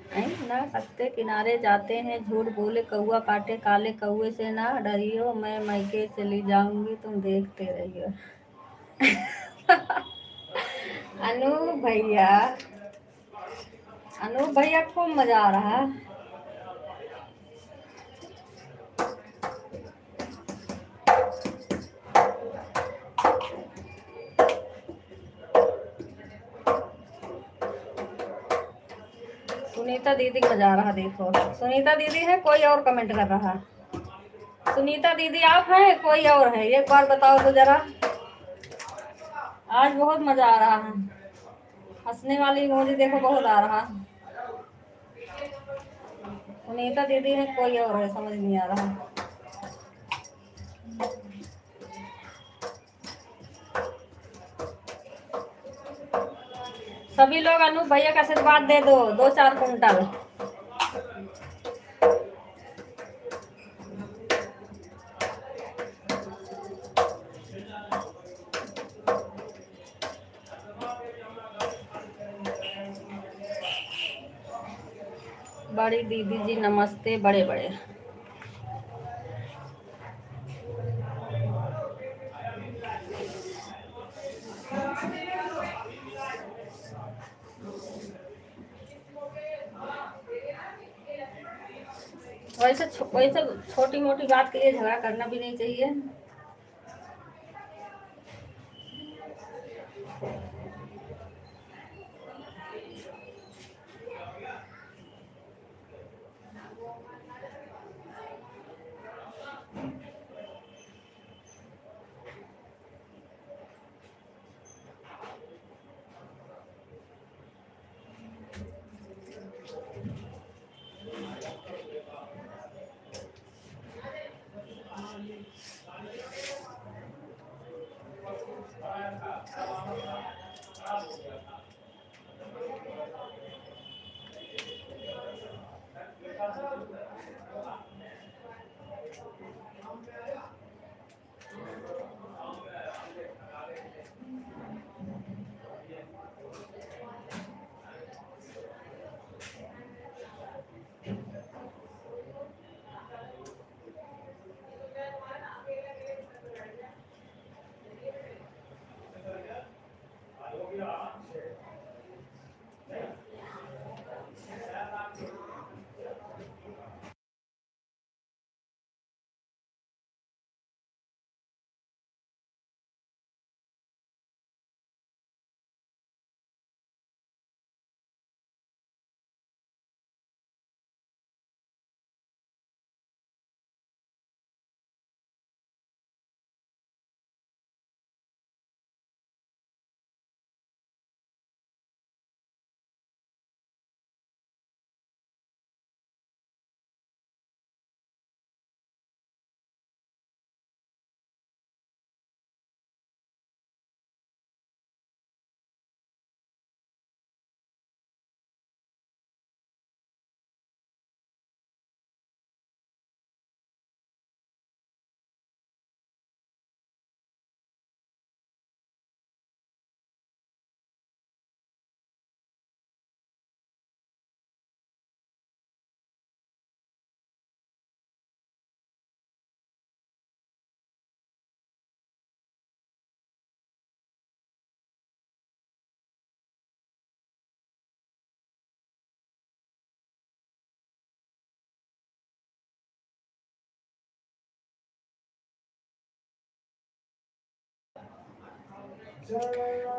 न सकते किनारे जाते हैं, झूठ बोले कौआ काटे, काले कौए से ना डरियो, मैं मैके चली जाऊंगी, तुम देखते रहियो। अनूप भैया, अनूप भैया खूब मजा आ रहा है। सुनीता दीदी को बजा रहा, देखो सुनीता दीदी है कोई और कमेंट कर रहा। सुनीता दीदी आप हैं कोई और है, एक बार बताओ तो जरा। आज बहुत मजा आ रहा है, हंसने वाली इमोजी देखो बहुत आ रहा। सुनीता दीदी है कोई और है, समझ नहीं आ रहा। सभी लोग अनूप भैया का आशीर्वाद दे दो, 2-4 कुंटल। बड़ी दीदी जी नमस्ते, बड़े बड़े। वैसे छोटी मोटी बात के लिए झगड़ा करना भी नहीं चाहिए।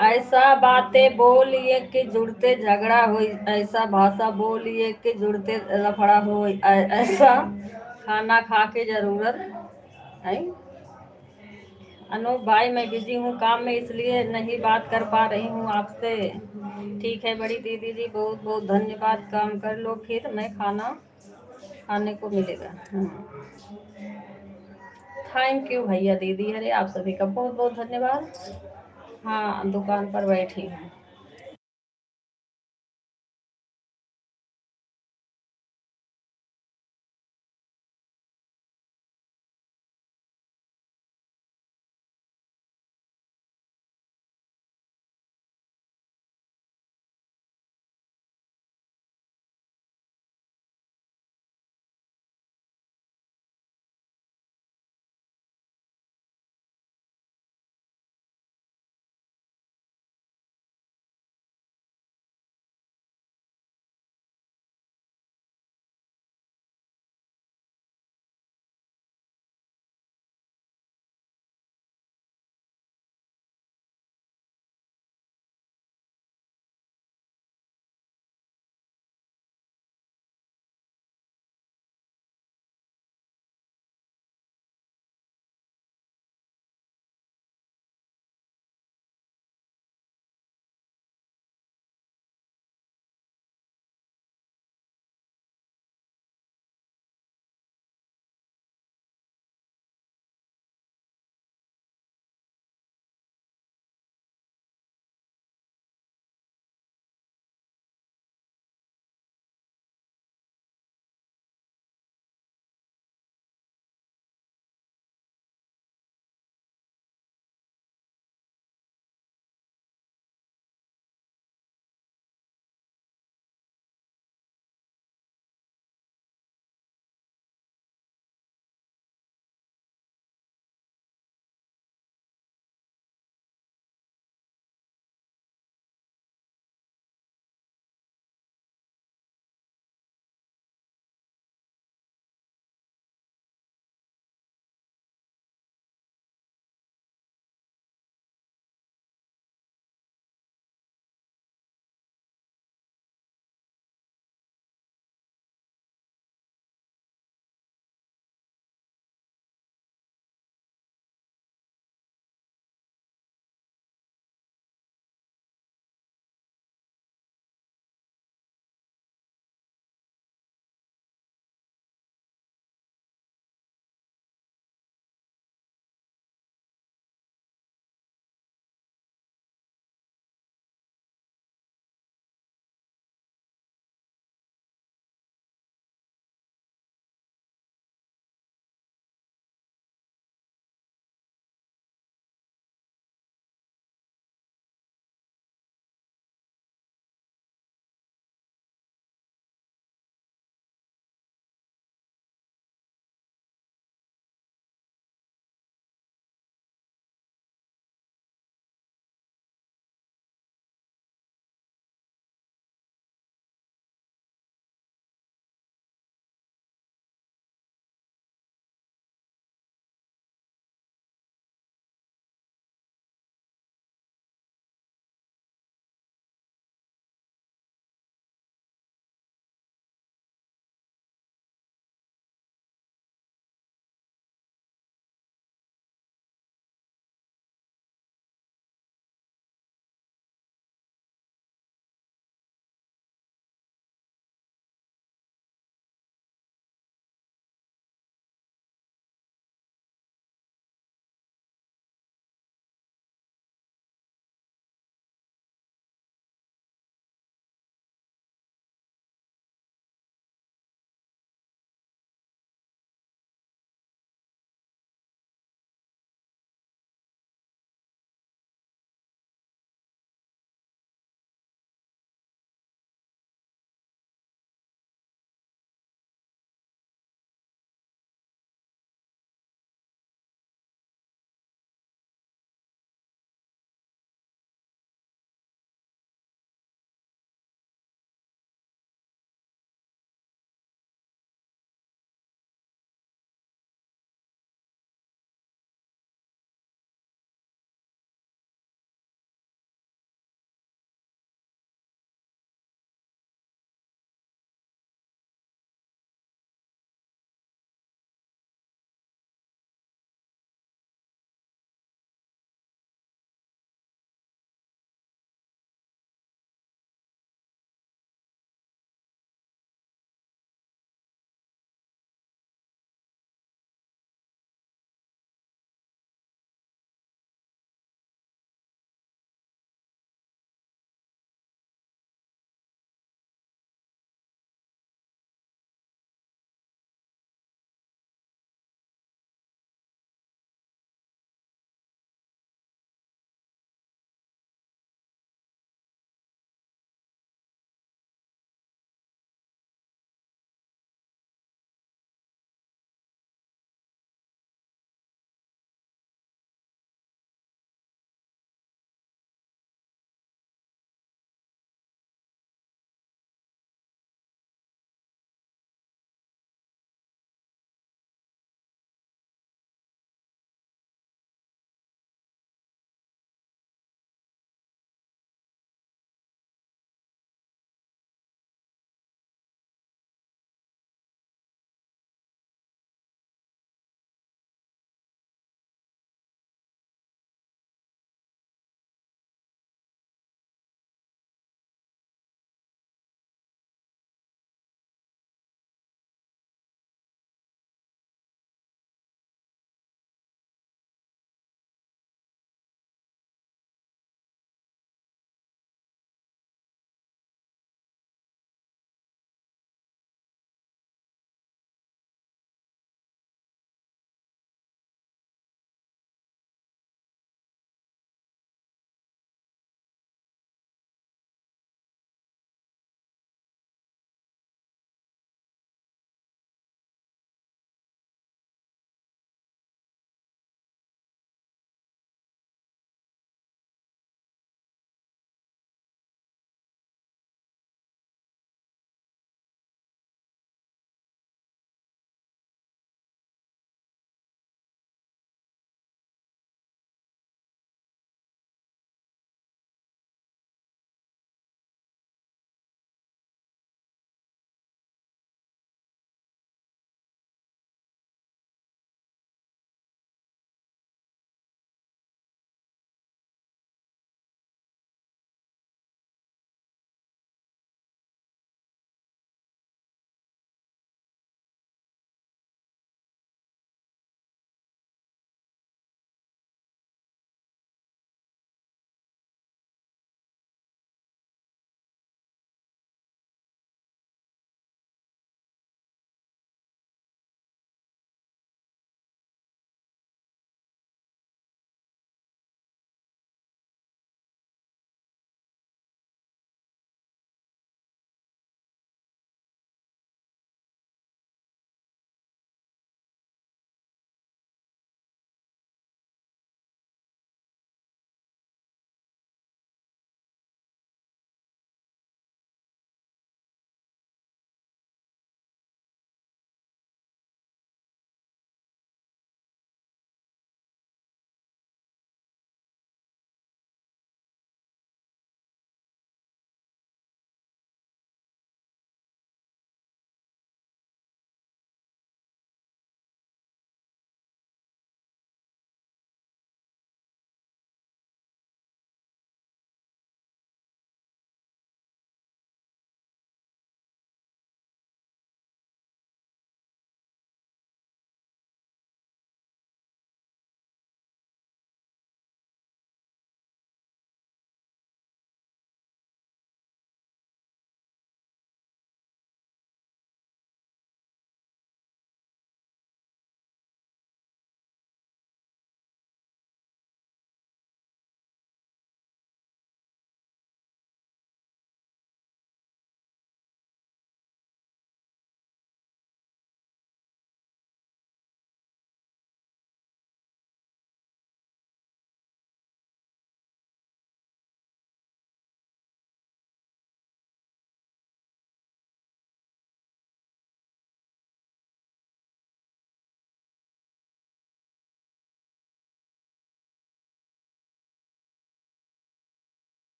ऐसा बातें बोलिए कि जुड़ते झगड़ा हो, ऐसा भाषा बोलिए कि जुड़ते लफड़ा हो, ऐसा खाना खा के जरूरत है। अनूप भाई मैं बिजी हूँ काम में, इसलिए नहीं बात कर पा रही हूँ आपसे। ठीक है बड़ी दीदी जी, बहुत बहुत धन्यवाद। काम कर लो फिर, मैं खाना खाने को मिलेगा। थैंक यू भैया दीदी, अरे आप सभी का बहुत बहुत धन्यवाद। हाँ दुकान पर बैठी हूँ।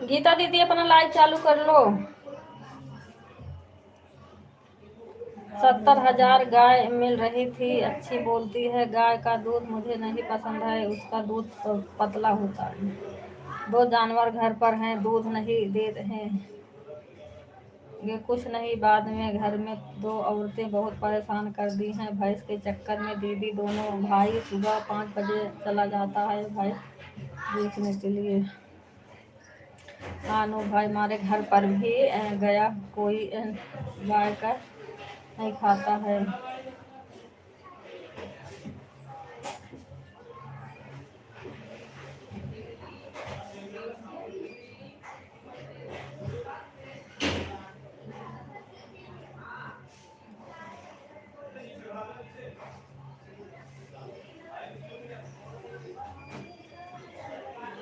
गीता दीदी अपना लाइव चालू कर लो। 70,000 गाय मिल रही थी, अच्छी बोलती है। गाय का दूध मुझे नहीं पसंद है, उसका दूध तो पतला होता है। 2 जानवर घर पर हैं, दूध नहीं दे रहे। ये कुछ नहीं, बाद में घर में 2 औरतें बहुत परेशान कर दी हैं भैंस के चक्कर में। दीदी दोनों भाई सुबह 5 बजे चला जाता है भैंस देखने के लिए। हाँ नो भाई हमारे घर पर भी गया, कोई गाय का नहीं खाता है।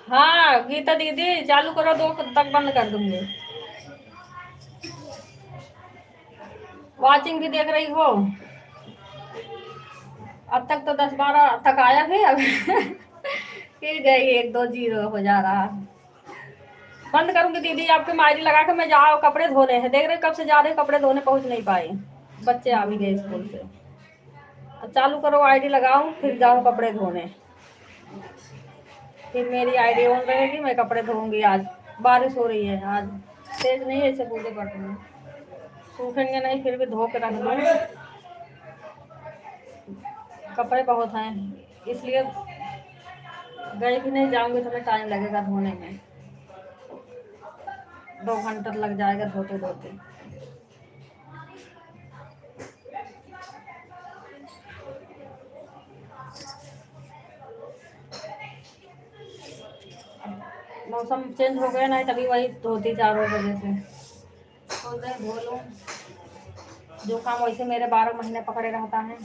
हाँ गीता दीदी चालू करो, 2 तक बंद कर दूंगी। वाचिंग भी देख रही हो? अब तक तो 10-12 तक आया भी अब फिर गई 1-2 जीरो हो जा रहा। बंद करूंगी दीदी, आपके मायरी लगा के मैं जाओ कपड़े धोने हैं। देख रहे कब से जा रहे कपड़े धोने, पहुंच नहीं पाए, बच्चे आ भी गए स्कूल से। अब चालू करो, आईडी लगाऊं फिर जाऊं कपड़े धोने। फिर मेरी आईडी ऑन रहेगी, मैं कपड़े धोऊंगी। आज बारिश हो रही है, आज तेज नहीं है, ऐसे बूंदे पड़ रहे हैं, सूखेंगे नहीं फिर भी धो के रख दूँ। कपड़े बहुत हैं इसलिए गए भी नहीं, जाऊंगी तो मैं टाइम लगेगा धोने में, 2 घंटा लग जाएगा धोते धोते। मौसम चेंज हो गया ना, तभी वही धोती 4 बजे से सोच रहे धो लूँ। जो काम वैसे मेरे 12 महीने पकड़े रहता है।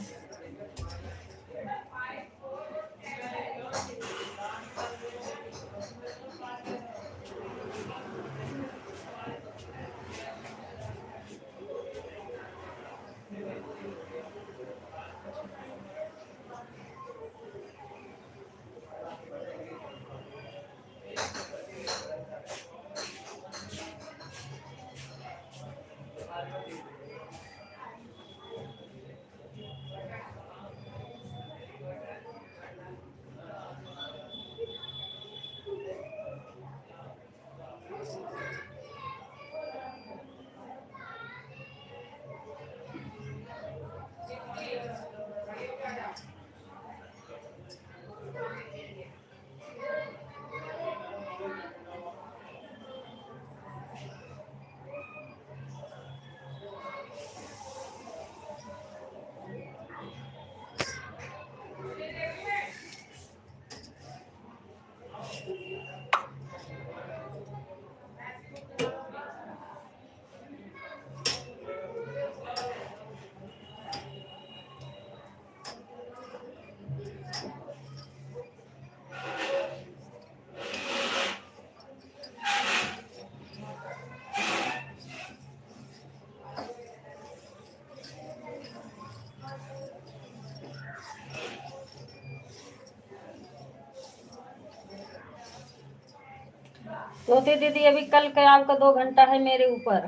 धोती दीदी अभी कल का आपका 2 घंटा है मेरे ऊपर,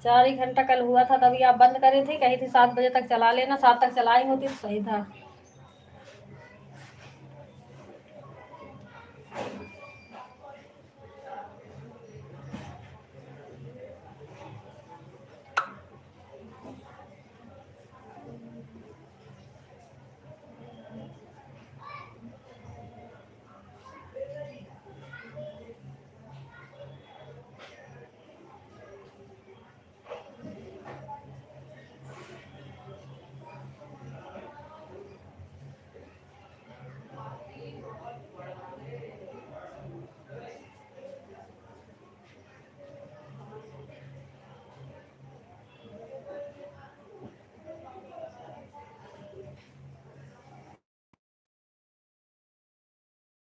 4 ही घंटा कल हुआ था, तभी आप बंद करे थे, कही थी 7 बजे तक चला लेना, 7 तक चलाई होती तो सही था।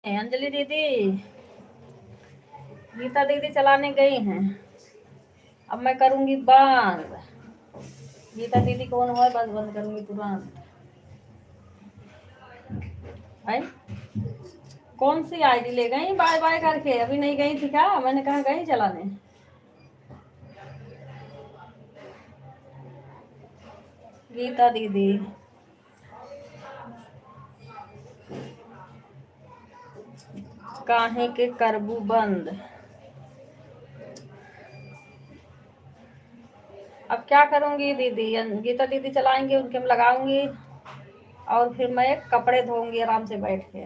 अंजलि दीदी, गीता दीदी चलाने गई हैं, अब मैं करूंगी बंद। गीता दीदी कौन हो, बस बंद करूंगी तुरंत है। कौन सी आईडी ले गई बाय बाय करके? अभी नहीं गई थी क्या? मैंने कहा गई चलाने। गीता दीदी काहे के करबू बंद? अब क्या करूंगी दीदी? गीता दीदी चलाएंगे, उनके में लगाऊंगी और फिर मैं कपड़े धोऊंगी आराम से बैठ के।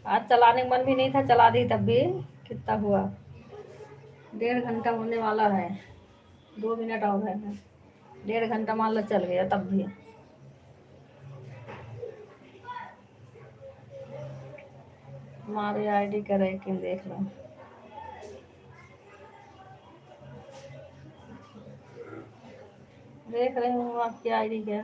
आज चलाने का मन भी नहीं था, चला दी तब भी। कितना हुआ? 1.5 घंटा होने वाला है, 2 मिनट और है। 1.5 घंटा मान लो चल गया तब भी। हमारी आईडी का रैंकिंग देख लो। देख रही हूँ आपकी आईडी क्या।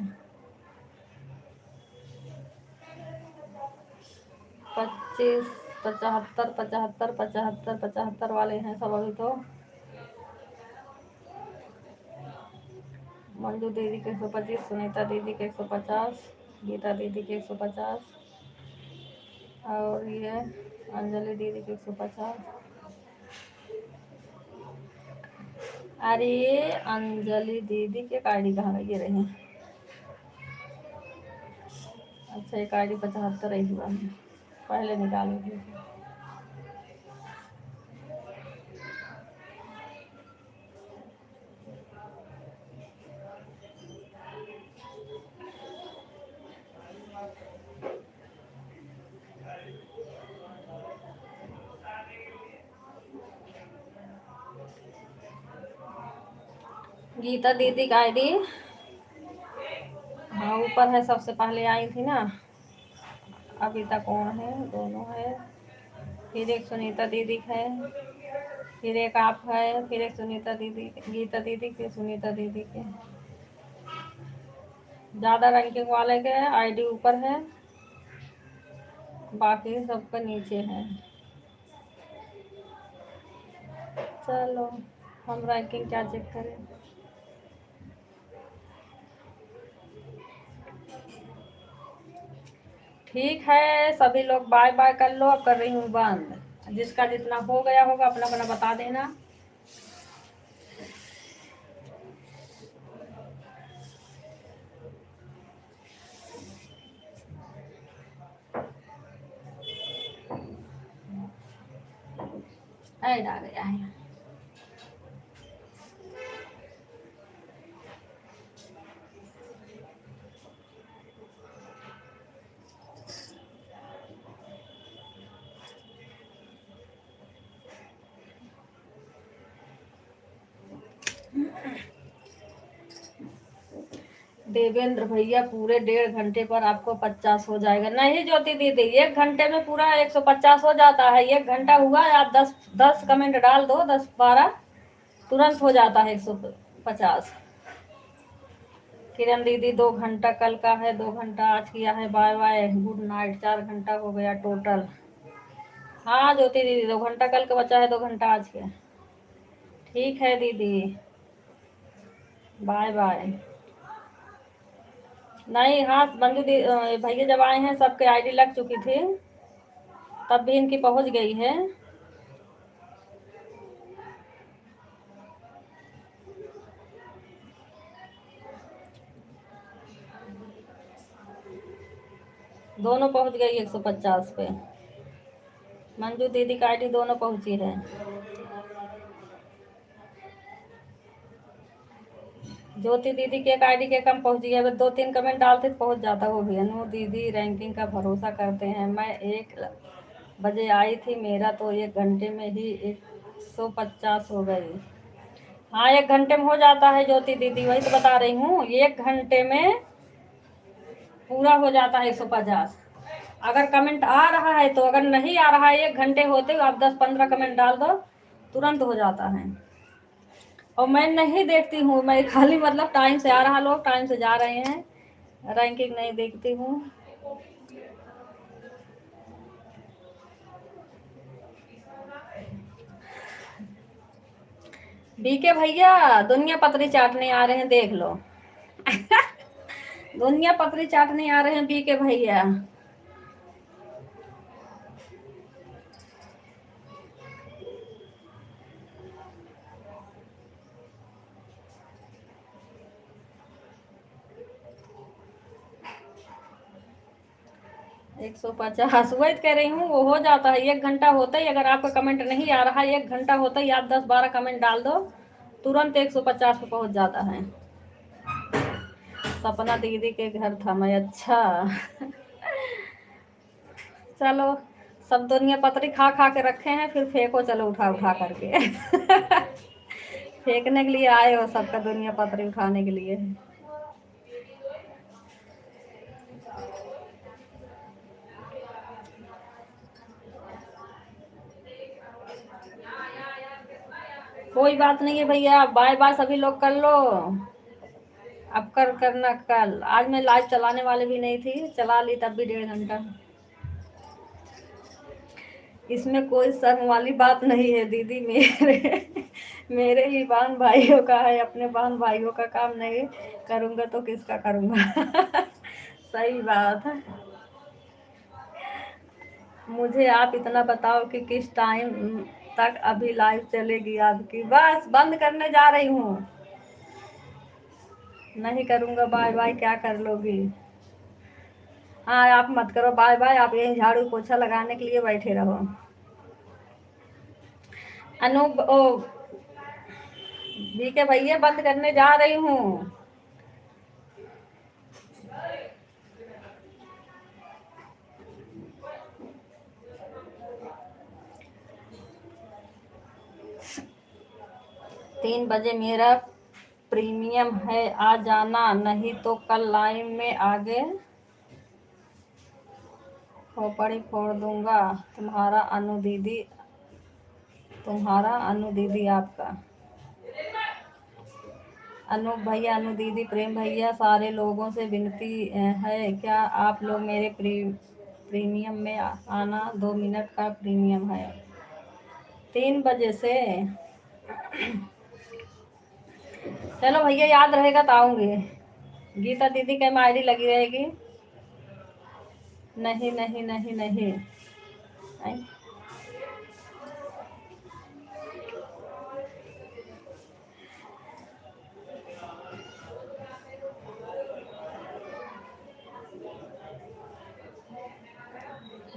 25, 75, 75, 75, 75 वाले हैं सब अभी तो। मंजू दीदी के 125, सुनीता दीदी के 150, गीता दीदी के 150 और ये अंजलि दीदी के 150। अरे अंजलि दीदी के आईडी कहाँ गई? ये रही। अच्छा एक आईडी 75 ही हुआ है, पहले निकाली थी। गीता दीदी का आईडी हाँ ऊपर है, सबसे पहले आई थी ना। अभी तक कौन है? दोनों है, फिर एक सुनीता दीदी है, फिर एक आप है, फिर एक सुनीता दीदी, गीता दीदी के, सुनीता दीदी के। ज़्यादा रैंकिंग वाले के आईडी ऊपर है, बाकी सबका नीचे है। चलो हम रैंकिंग क्या चेक करें। ठीक है सभी लोग बाय बाय कर लो, अब कर रही हूँ बंद। जिसका जितना हो गया होगा अपना अपना बता देना। ऐड आ गया है। देवेंद्र भैया पूरे 1.5 घंटे पर आपको 50 हो जाएगा। नहीं ज्योति दीदी 1 घंटे में पूरा 150 हो जाता है। 1 घंटा हुआ, आप 10 कमेंट डाल दो, 10-12 तुरंत हो जाता है 150। किरण दीदी 2 घंटा कल का है, 2 घंटा आज किया है। Bye bye good night. 4 घंटा हो गया टोटल। हाँ ज्योति दीदी 2 घंटा कल का बचा है, 2 घंटा आज के। ठीक है दीदी बाय बाय। नहीं हाँ मंजू भैया जब आए हैं सबके आईडी लग चुकी थी, तब भी इनकी पहुंच गई है। दोनों पहुंच गई 150 पे। मंजू दीदी का आईडी दोनों पहुंची है। ज्योति दीदी की एक आईडी के कम पहुंची है, 2-3 कमेंट डालते तो पहुंच जाता वो भी। अनु दीदी रैंकिंग का भरोसा करते हैं। मैं 1 बजे आई थी, मेरा तो 1 घंटे में ही 150 हो गई। हाँ 1 घंटे में हो जाता है ज्योति दीदी, वही तो बता रही हूँ। 1 घंटे में पूरा हो जाता है 150। अगर कमेंट आ रहा है तो, अगर नहीं आ रहा है 1 घंटे होते आप 10-15 कमेंट डाल दो, तुरंत हो जाता है। और मैं नहीं देखती हूँ, मैं खाली मतलब टाइम से आ रहा, लोग टाइम से जा रहे हैं, रैंकिंग नहीं देखती हूँ। बीके भैया दुनिया पतरी चाटने आ रहे हैं, देख लो। दुनिया पतरी चाटने आ रहे हैं बीके भैया। एक 150 वही कह रही हूँ, वो हो जाता है 1 घंटा होता ही। अगर आपका कमेंट नहीं आ रहा 1 घंटा होता ही, आप 10-12 कमेंट डाल दो, तुरंत 150 पे पहुंच जाता है। सपना दीदी के घर था मैं, अच्छा। चलो, सब दुनिया पतरी खा खा के रखे हैं, फिर फेंको चलो उठा उठा करके। फेंकने के लिए आए हो सबका दुनिया पतरी उठाने के लिए। कोई बात नहीं है भैया, बाय बाय सभी लोग कर लो। अब करना कल। आज मैं लाइव चलाने वाले भी नहीं थी, चला ली तब भी 1.5 घंटा। इसमें कोई शर्म वाली बात नहीं है दीदी, मेरे ही बहन भाइयों का है, अपने बहन भाइयों का काम नहीं करूँगा तो किसका करूँगा। सही बात है। मुझे आप इतना बताओ कि किस टाइम तक अभी लाइव चलेगी आपकी। बस बंद करने जा रही हूँ, नहीं करूँगा बाय बाय, क्या कर लोगी। हाँ, आप मत करो बाय बाय, आप यही झाड़ू पोछा लगाने के लिए बैठे रहो। अनूप ओ ठीक है भैया, बंद करने जा रही हूँ। तीन बजे मेरा प्रीमियम है, आ जाना, नहीं तो कल लाइव में आगे खोपड़ी फोड़ दूंगा। तुम्हारा अनु दीदी आपका। अनूप भैया, अनु दीदी, प्रेम भैया, सारे लोगों से विनती है, क्या आप लोग मेरे प्रीमियम में आना। 2 मिनट का प्रीमियम है, 3 बजे से। चलो भैया, याद रहेगा तो आऊँगी। गीता दीदी के में आईडी लगी रहेगी। नहीं नहीं नहीं नहीं, नहीं।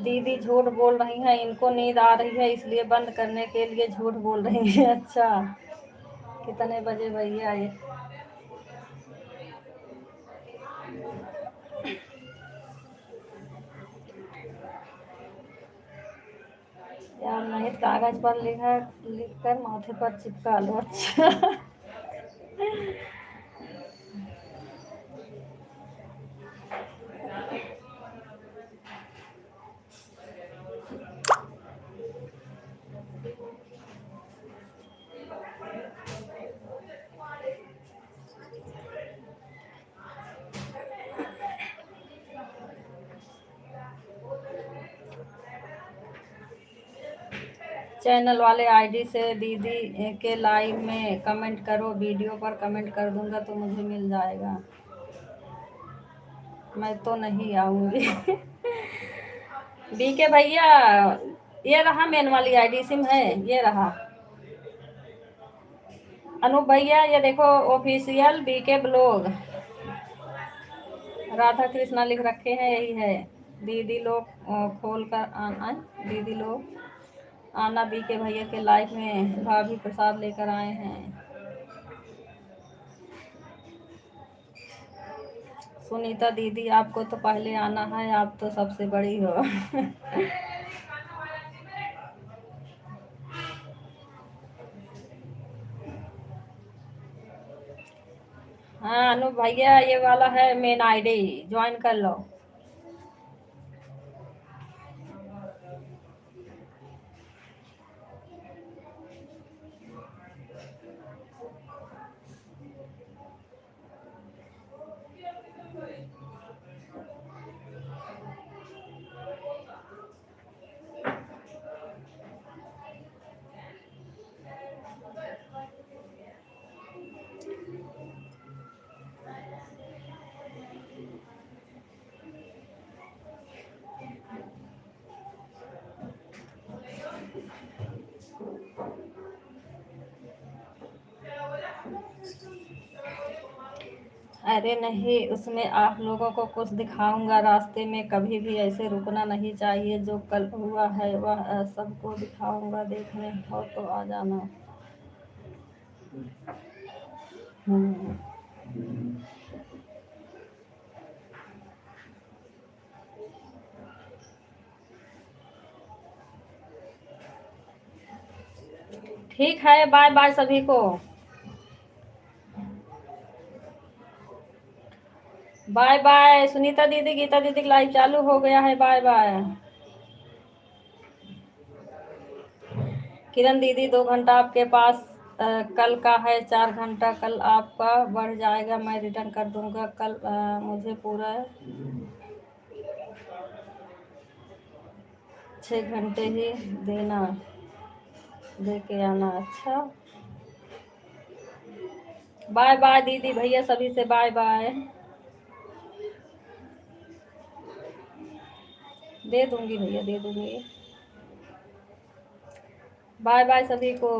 दीदी झूठ बोल रही हैं, इनको नींद आ रही है इसलिए बंद करने के लिए झूठ बोल रही हैं। अच्छा, कितने बजे भैया ये? यार नहीं, कागज पर लिख कर माथे पर चिपका लो। अच्छा। चैनल वाले आईडी से दीदी के लाइव में कमेंट करो, वीडियो पर कमेंट कर दूंगा तो मुझे मिल जाएगा। मैं तो नहीं आऊँगी। बीके भैया, ये रहा मेन वाली आईडी, सिम है ये रहा। अनूप भैया ये देखो, official BK blog, Radha Krishna लिख रखे हैं, यही है। दीदी लोग खोल कर आना, दीदी लोग आना बीके भैया के लाइफ में, भाभी प्रसाद लेकर आए हैं। सुनीता दीदी, आपको तो पहले आना है, आप तो सबसे बड़ी हो। हाँ अनु भैया, ये वाला है मेन आईडी, ज्वाइन कर लो। अरे नहीं, उसमें आप लोगों को कुछ दिखाऊंगा रास्ते में, कभी भी ऐसे रुकना नहीं चाहिए। जो कल हुआ है वह सबको दिखाऊंगा, देखने हो तो आ जाना। हम्म। ठीक है, बाय बाय सभी को। बाय बाय सुनीता दीदी, गीता दीदी लाइव चालू हो गया है। Bye bye. किरण दीदी 2 घंटा आपके पास कल का है, 4 घंटा कल आपका बढ़ जाएगा, मैं रिटर्न कर दूंगा कल। मुझे पूरा 6 घंटे ही देना, दे के आना। अच्छा, बाय बाय दीदी भैया सभी से बाय बाय। दे दूंगी भैया, दे दूंगी। बाय बाय सभी को।